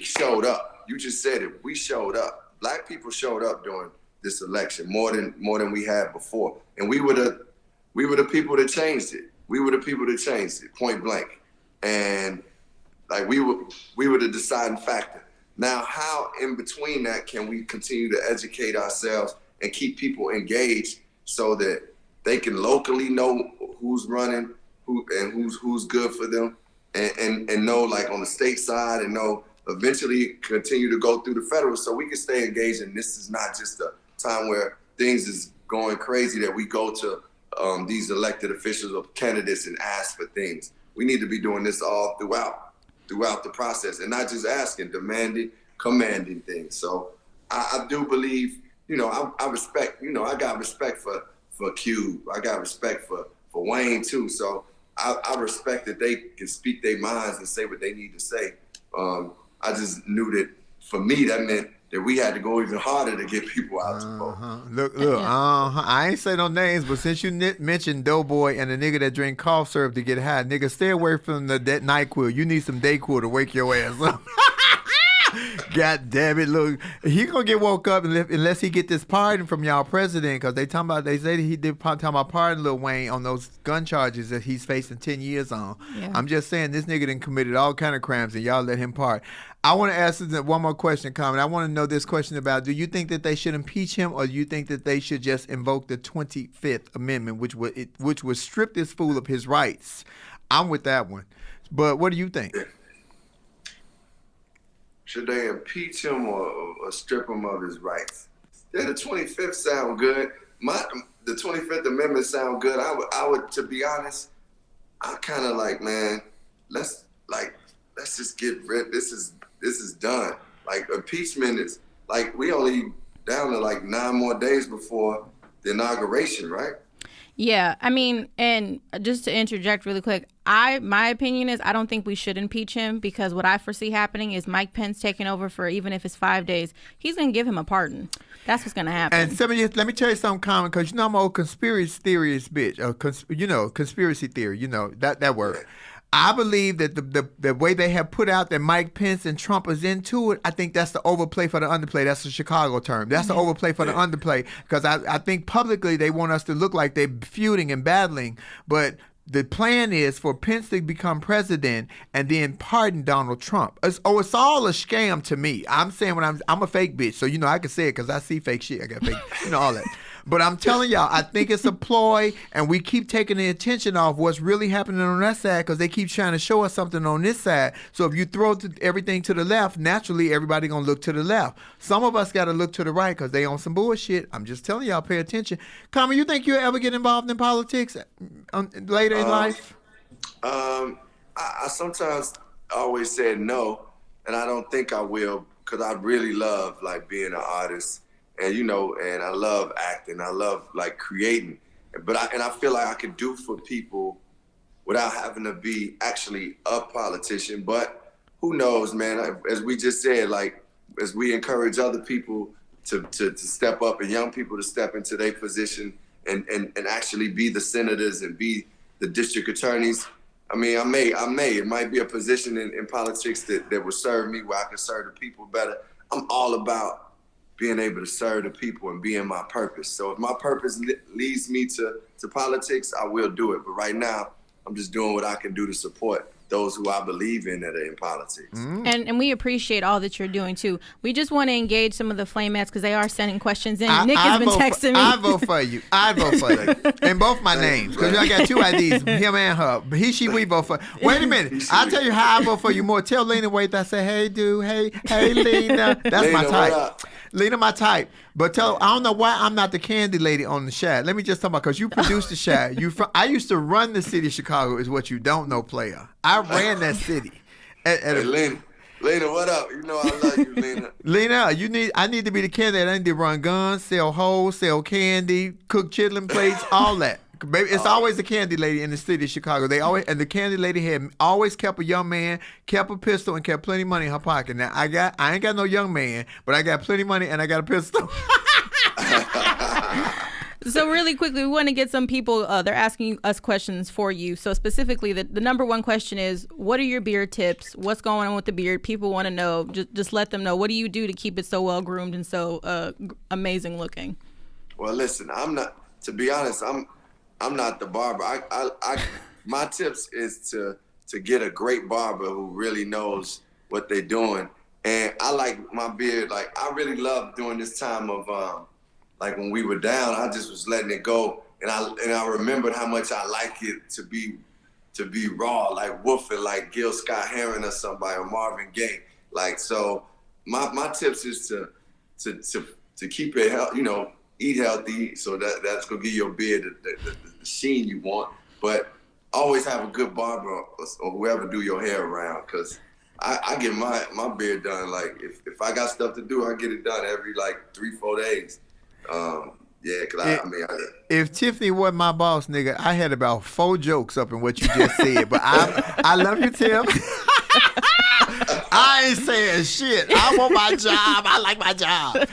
showed up. You just said it. We showed up. Black people showed up during this election more than we had before, and we were the people that changed it. We were the people that changed it, point blank, and like we were the deciding factor. Now, how in between that can we continue to educate ourselves and keep people engaged so that they can locally know who's running, who's good for them, and know like on the state side, and know eventually continue to go through the federal, so we can stay engaged. And this is not just a time where things is going crazy that we go to these elected officials or candidates and ask for things. We need to be doing this all throughout the process, and not just asking, demanding, commanding things. So I do believe, I respect, I got respect for Cube. I got respect for Wayne too. So I respect that they can speak their minds and say what they need to say. I just knew that for me, that meant that we had to go even harder to get people out to vote. Look, I ain't say no names, but since you mentioned Doughboy and the nigga that drink cough syrup to get high, nigga, stay away from that NyQuil. You need some Dayquil to wake your ass up. God damn it, look, he gonna get woke up unless he get this pardon from y'all president, because they say that he did talking about pardon Lil Wayne on those gun charges that he's facing 10 years on. Yeah. I'm just saying this nigga done committed all kind of crimes and y'all let him pardon. I want to ask one more question, Common. I want to know this question about, do you think that they should impeach him, or do you think that they should just invoke the 25th Amendment, which would strip this fool of his rights? I'm with that one. But what do you think? Should they impeach him or strip him of his rights? Yeah, the 25th sound good. The 25th Amendment sound good. I would, to be honest, I kind of like, man, let's just get rid. This is done. Like, impeachment is like, we only down to like 9 more days before the inauguration, right? Yeah, I mean, and just to interject really quick, my opinion is I don't think we should impeach him, because what I foresee happening is Mike Pence taking over for, even if it's 5 days, he's going to give him a pardon. That's what's going to happen. And let me tell you something, Common, because I'm an old conspiracy theorist bitch. Conspiracy theory, that word. I believe that the way they have put out that Mike Pence and Trump is into it, I think that's the overplay for the underplay. That's a Chicago term. That's the overplay for the underplay, because I think publicly they want us to look like they're feuding and battling, but the plan is for Pence to become president and then pardon Donald Trump. It's all a scam to me. I'm saying I'm a fake bitch, so I can say it because I see fake shit. I got fake, all that. But I'm telling y'all, I think it's a ploy, and we keep taking the attention off what's really happening on that side, because they keep trying to show us something on this side. So if you throw everything to the left, naturally everybody gonna look to the left. Some of us gotta look to the right because they on some bullshit. I'm just telling y'all, pay attention. Common, you think you'll ever get involved in politics later in life? I sometimes always said no, and I don't think I will, because I really love like being an artist. And and I love acting. I love like creating, but I feel like I could do for people without having to be actually a politician. But who knows, man? As we just said, like as we encourage other people to step up and young people to step into their position and actually be the senators and be the district attorneys, I mean, I may. It might be a position in politics that would serve me, where I can serve the people better. I'm all about being able to serve the people and being my purpose. So if my purpose leads me to politics, I will do it. But right now, I'm just doing what I can do to support those who I believe in that are in politics. And we appreciate all that you're doing too. We just want to engage some of the Flamettes because they are sending questions in. Nick has been texting me. I vote for you. I vote for you. And both my names. Because I got two IDs, him and her. He, she, we vote for. Wait a minute. I'll tell you how I vote for you more. Tell Lena wait. I say, hey, dude. Hey, Lena. That's Lena, my what type. up? Lena, my type. But I don't know why I'm not the candy lady on the Shad. Let me just talk about, because you produced the Shad. I used to run the city of Chicago, is what you don't know, player. I ran that city. Hey, Lena, what up? You know I love you, Lena. Lena, I need to be the candy. I need to run guns, sell hoes, sell candy, cook chitlin plates, all that. Baby, it's always a candy lady in the city of Chicago. And the candy lady had always kept a young man, kept a pistol, and kept plenty of money in her pocket. Now I ain't got no young man, but I got plenty of money and I got a pistol. So really quickly, we want to get some people, they're asking us questions for you. So specifically, the number one question is, what are your beard tips? What's going on with the beard? People want to know. Just let them know. What do you do to keep it so well groomed and so amazing looking? Well, listen, to be honest, I'm not the barber. My tips is to get a great barber who really knows what they're doing. And I like my beard. Like, I really love during this time of like when we were down, I just was letting it go, and I remembered how much I like it to be raw, like woofing, like Gil Scott-Heron or somebody, or Marvin Gaye. Like, so my tips is to keep it, eat healthy, so that's gonna give your beard the sheen you want. But always have a good barber or whoever do your hair around, because I get my beard done. Like, if I got stuff to do, I get it done every like 3-4 days. Yeah, because if Tiffany wasn't my boss, nigga, I had about 4 jokes up in what you just said. But I love you, Tim. I ain't saying shit. I want my job. I like my job.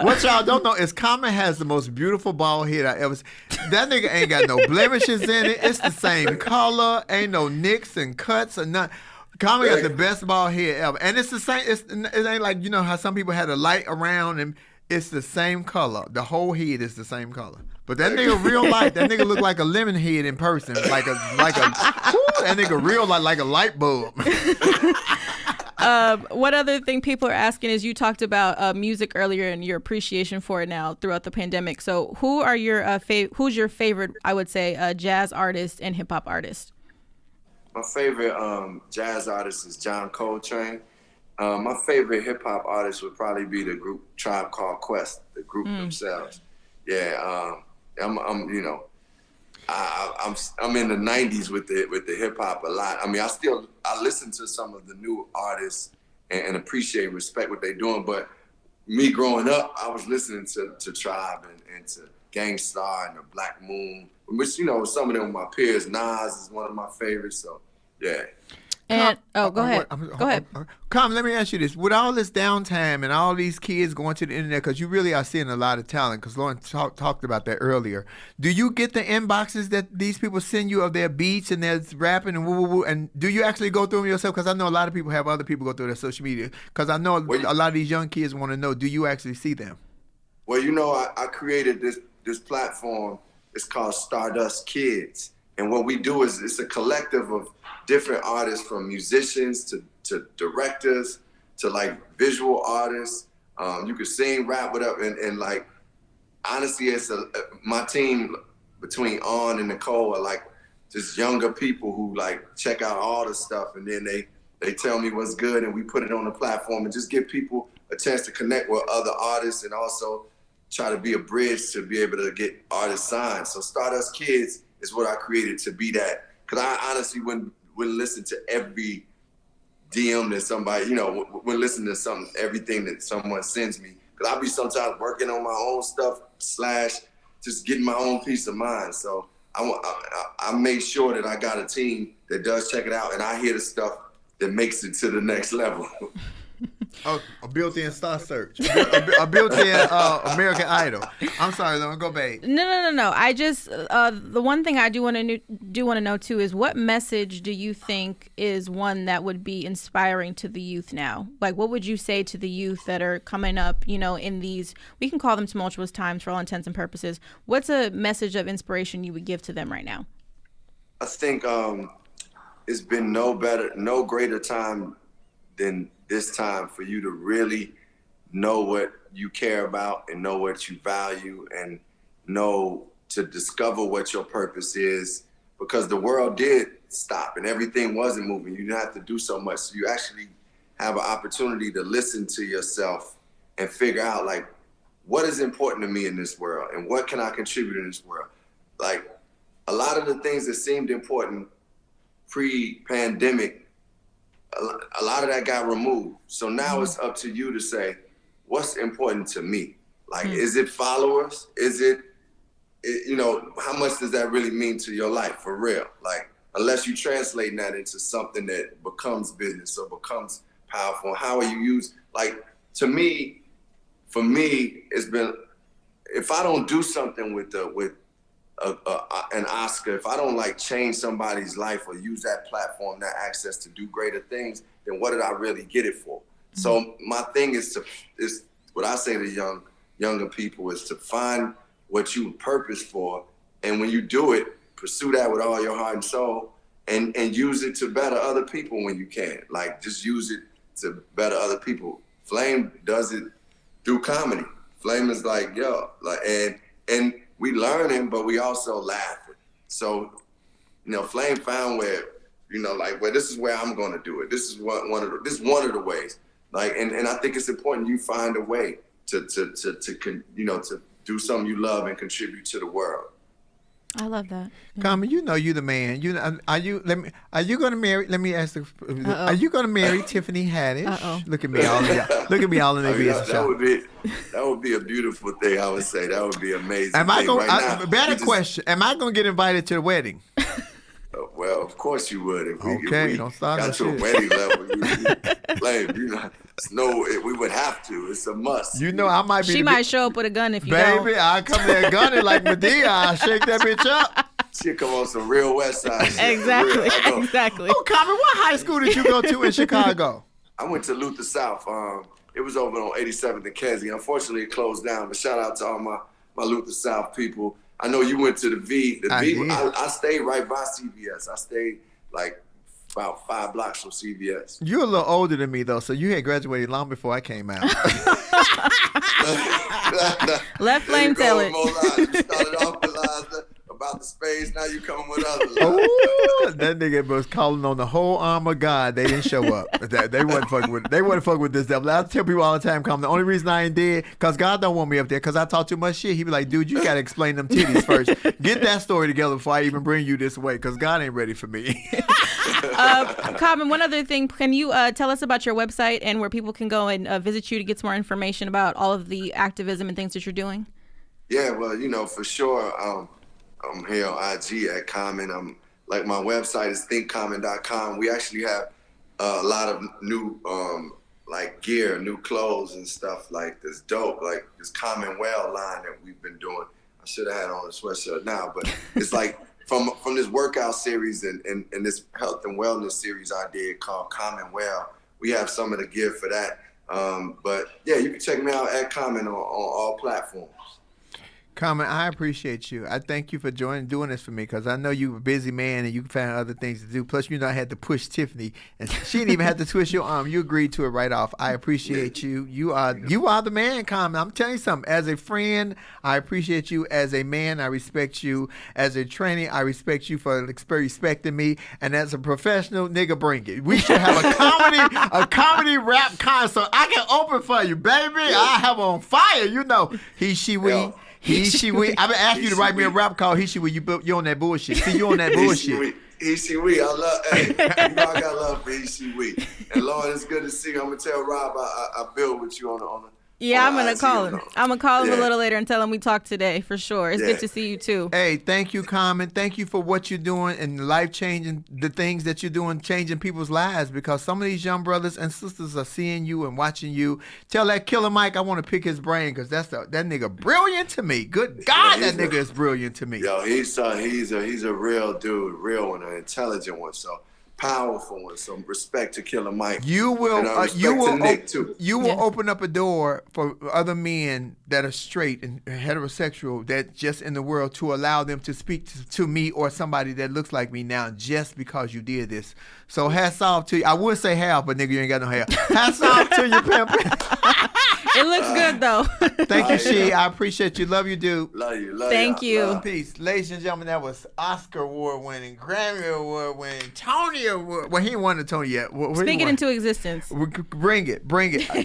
What y'all don't know is Common has the most beautiful bald head I ever seen. That nigga ain't got no blemishes in it. It's the same color. Ain't no nicks and cuts or nothing. Common got the best bald head ever. And it's the same. It ain't like, how some people had a light around and it's the same color. The whole head is the same color. But that nigga real light. That nigga look like a lemon head in person. That nigga real like a light bulb. What other thing people are asking is, you talked about music earlier and your appreciation for it now throughout the pandemic. So who are your who's your favorite, I would say, jazz artist and hip hop artist? My favorite jazz artist is John Coltrane. My favorite hip hop artist would probably be the group Tribe Called Quest, the group themselves. Yeah, I'm in the '90s with the hip hop a lot. I mean, I listen to some of the new artists and appreciate and respect what they're doing. But me growing up, I was listening to Tribe and to Gang Starr and the Black Moon, which some of them were my peers. Nas is one of my favorites. So yeah. And go ahead. Go ahead. Come, let me ask you this: with all this downtime and all these kids going to the internet, because you really are seeing a lot of talent. Because Lauren talked about that earlier. Do you get the inboxes that these people send you of their beats and their rapping and woo woo woo? And do you actually go through them yourself? Because I know a lot of people have other people go through their social media. Because I know a lot of these young kids want to know: do you actually see them? Well, I created this platform. It's called Stardust Kids. And what we do is it's a collective of different artists, from musicians to directors to like visual artists. You can sing, rap, whatever. And like, honestly, it's my team between On and Nicole are like just younger people who like check out all the stuff, and then they tell me what's good, and we put it on the platform and just give people a chance to connect with other artists, and also try to be a bridge to be able to get artists signed. So Stardust Kids is what I created to be that. Because I honestly wouldn't listen to every DM that somebody, wouldn't listen to everything that someone sends me. Because I'll be sometimes working on my own stuff / just getting my own peace of mind. So I made sure that I got a team that does check it out, and I hear the stuff that makes it to the next level. A built-in Star Search. A built-in American Idol. I'm sorry, Lauren. Go back. No. I just the one thing I do want to know too is what message do you think is one that would be inspiring to the youth now? Like, what would you say to the youth that are coming up? In these, we can call them tumultuous times for all intents and purposes. What's a message of inspiration you would give to them right now? I think it's been no greater time than this time for you to really know what you care about and know what you value and know to discover what your purpose is, because the world did stop and everything wasn't moving. You didn't have to do so much. So you actually have an opportunity to listen to yourself and figure out, like, what is important to me in this world and what can I contribute in this world? Like, a lot of the things that seemed important pre-pandemic, a lot of that got removed. So now it's up to you to say, what's important to me? Like, is it followers? Is it, how much does that really mean to your life for real? Like, unless you translating that into something that becomes business or becomes powerful, how are you for me, it's been, if I don't do something with an Oscar, if I don't change somebody's life or use that platform, that access to do greater things, then what did I really get it for? Mm-hmm. So my thing is what I say to younger people is to find what you purpose for, and when you do it, pursue that with all your heart and soul, and use it to better other people when you can. Like, just use it to better other people. Flame does it through comedy. Flame is and we learning, but we also laughing. So, Flame found where, this is where I'm going to do it. This is one of the ways. And I think it's important you find a way to do something you love and contribute to the world. I love that. Common, you the man. Are you going to marry? Let me ask are you going to marry Tiffany Haddish? Look at me, all in the business. That would be a beautiful thing. I would say that would be amazing. Better question. Am I going to get invited to the wedding? Well, of course you would. If we don't start got to a wedding level, we would have to. It's a must. I might be. She might show up with a gun if you Baby, I come there gunning like Medea. I shake that bitch up. She'll come on some real West Side shit. Exactly. Oh, Common, what high school did you go to in Chicago? I went to Luther South. It was over on 87th and Kedzie. Unfortunately, it closed down. But shout out to all my Luther South people. I know you went to the V. I stayed right by CVS. I stayed about 5 blocks from CVS. You're a little older than me, though, so you had graduated long before I came out. Let Flame tell it. You started off with lies about the space. Now you coming with other lies. Ooh, that nigga was calling on the whole arm of God. They didn't show up. They wasn't fucking with this devil. I tell people all the time, the only reason I ain't dead, because God don't want me up there, because I talk too much shit. He be like, dude, you got to explain them titties first. Get that story together before I even bring you this way, because God ain't ready for me. Common, one other thing, can you tell us about your website and where people can go and visit you to get some more information about all of the activism and things that you're doing? Yeah, well, for sure. I'm here on IG at Common. My website is thinkcommon.com. We actually have a lot of new gear, new clothes and stuff this dope, this Common Well line that we've been doing. I should have had on a sweatshirt now, but it's from this workout series and this health and wellness series I did called Common Well. We have some of the gear for that. But yeah, you can check me out at Common on all platforms. Common, I appreciate you. I thank you for doing this for me, because I know you're a busy man and you found other things to do. Plus, I had to push Tiffany, and she didn't even have to twist your arm. You agreed to it right off. I appreciate you. You are the man, Common. I'm telling you something. As a friend, I appreciate you. As a man, I respect you. As a trainee, I respect you for respecting me. And as a professional, nigga, bring it. We should have a comedy rap concert. I can open for you, baby. I have on fire. He, she, we. Yo. He, she, we. I've been asking you to write me a rap called He, she, we. You on that bullshit. See, you on that bullshit. He, she, we. I got love for he, she, we. And Lord, it's good to see you. I'm going to tell Rob I build with you on Yeah, I'm on gonna IG call or him. something. I'm gonna call him a Yeah. little later and tell him we talked today for sure. It's Yeah. good to see you too. Hey, thank you, Common. Thank you for what you're doing and life changing, the things that you're doing, changing people's lives, because some of these young brothers and sisters are seeing you and watching you. Tell that Killer Mike I want to pick his brain, because that nigga brilliant to me. Good God, Yeah, that nigga is brilliant to me. Yo, he's a real dude, real one, an intelligent one, so powerful one. So respect to Killer Mike. You will, and respect to Nick too. you will Yeah. open up a door for other men that are straight and heterosexual that just in the world, to allow them to speak to me or somebody that looks like me now, just because you did this. So hats off to you. I would say half, but nigga, you ain't got no hair. Hats off to you, pimpin'. It looks good though. Thank you, She. I appreciate you. Love you, dude. Love you. Thank y'all. you. Love. Peace. Ladies and gentlemen, that was Oscar Award winning, Grammy Award winning, Tony Award. Well, he ain't won the Tony yet. Speak it into existence. Bring it.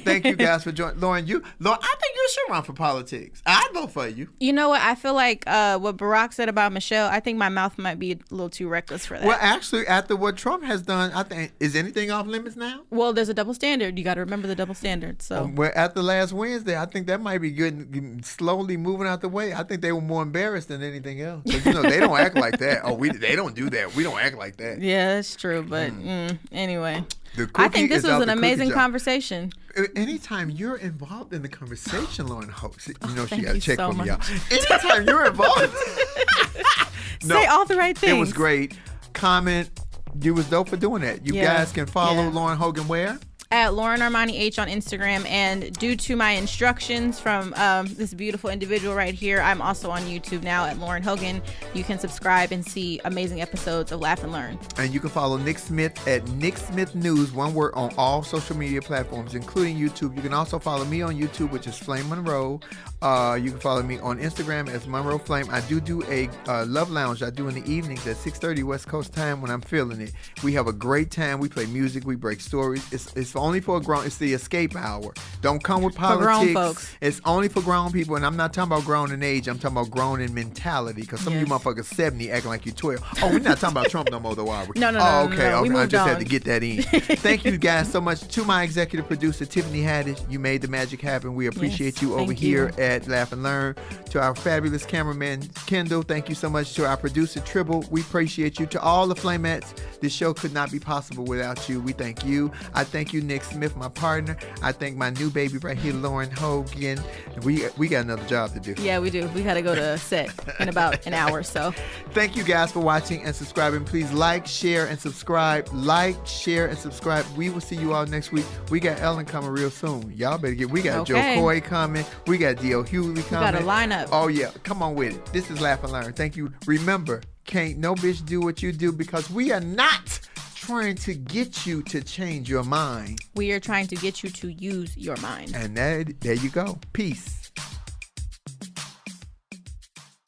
Thank you guys for joining. Lauren, I think you should run for politics. I'd vote for you. You know what? I feel like what Barack said about Michelle, I think my mouth might be a little too reckless for that. Well, actually, after what Trump has done, I think, is anything off limits now? Well, there's a double standard. You got to remember the double standard. So Well, after last Wednesday, I think that might be good. Slowly moving out the way. I think they were more embarrassed than anything else. 'Cause, they don't act like that. They don't do that. We don't act like that. yeah, that's true. But anyway, The I cookie think this is was out an the cookie amazing jar. conversation. Anytime you're involved in the conversation, Lauren Hope, she thank got to you check so for me, much. y'all. Anytime you're involved, Say all the right things. It was great. Comment. You was dope for doing that. You Yeah, guys can follow yeah. Lauren Hogan where? At Lauren Armani H on Instagram, and due to my instructions from this beautiful individual right here, I'm also on YouTube now at Lauren Hogan. You can subscribe and see amazing episodes of Laugh and Learn. And you can follow Nick Smith at Nick Smith News, one word, on all social media platforms, including YouTube. You can also follow me on YouTube, which is Flame Monroe. You can follow me on Instagram as Monroe Flame. I do a love lounge. I do in the evenings at 6:30 West Coast time when I'm feeling it. We have a great time. We play music. We break stories. It's only for it's the escape hour. Don't come with politics. grown folks. It's only for grown people, and I'm not talking about grown in age. I'm talking about grown in mentality, because some of you Yes. motherfuckers 70 acting like you're 12. Oh, we're not talking about Trump no more, though, are we? No, Oh, okay. no. We I moved just had on. to get that in. Thank you guys so much. To my executive producer, Tiffany Haddish, you made the magic happen. We appreciate Yes, you over thank here you. at Laugh and Learn. To our fabulous cameraman, Kendall, thank you so much. To our producer, Tribble, we appreciate you. To all the Flamettes, this show could not be possible without you. We thank you. I thank you, Nick Smith, my partner. I thank my new baby right here, Lauren Hogan. We got another job to do. Yeah, we do. We got to go to set in about an hour or so. Thank you guys for watching and subscribing. Please like, share, and subscribe. Like, share, and subscribe. We will see you all next week. We got Ellen coming real soon. Y'all better we got Okay. Joe Coy coming. We got D.O. Hughley coming. got a lineup. Oh, yeah. Come on with it. This is Laugh and Learn. Thank you. Remember, can't no bitch do what you do, because we are not trying to get you to change your mind. We are trying to get you to use your mind. And there you go. Peace.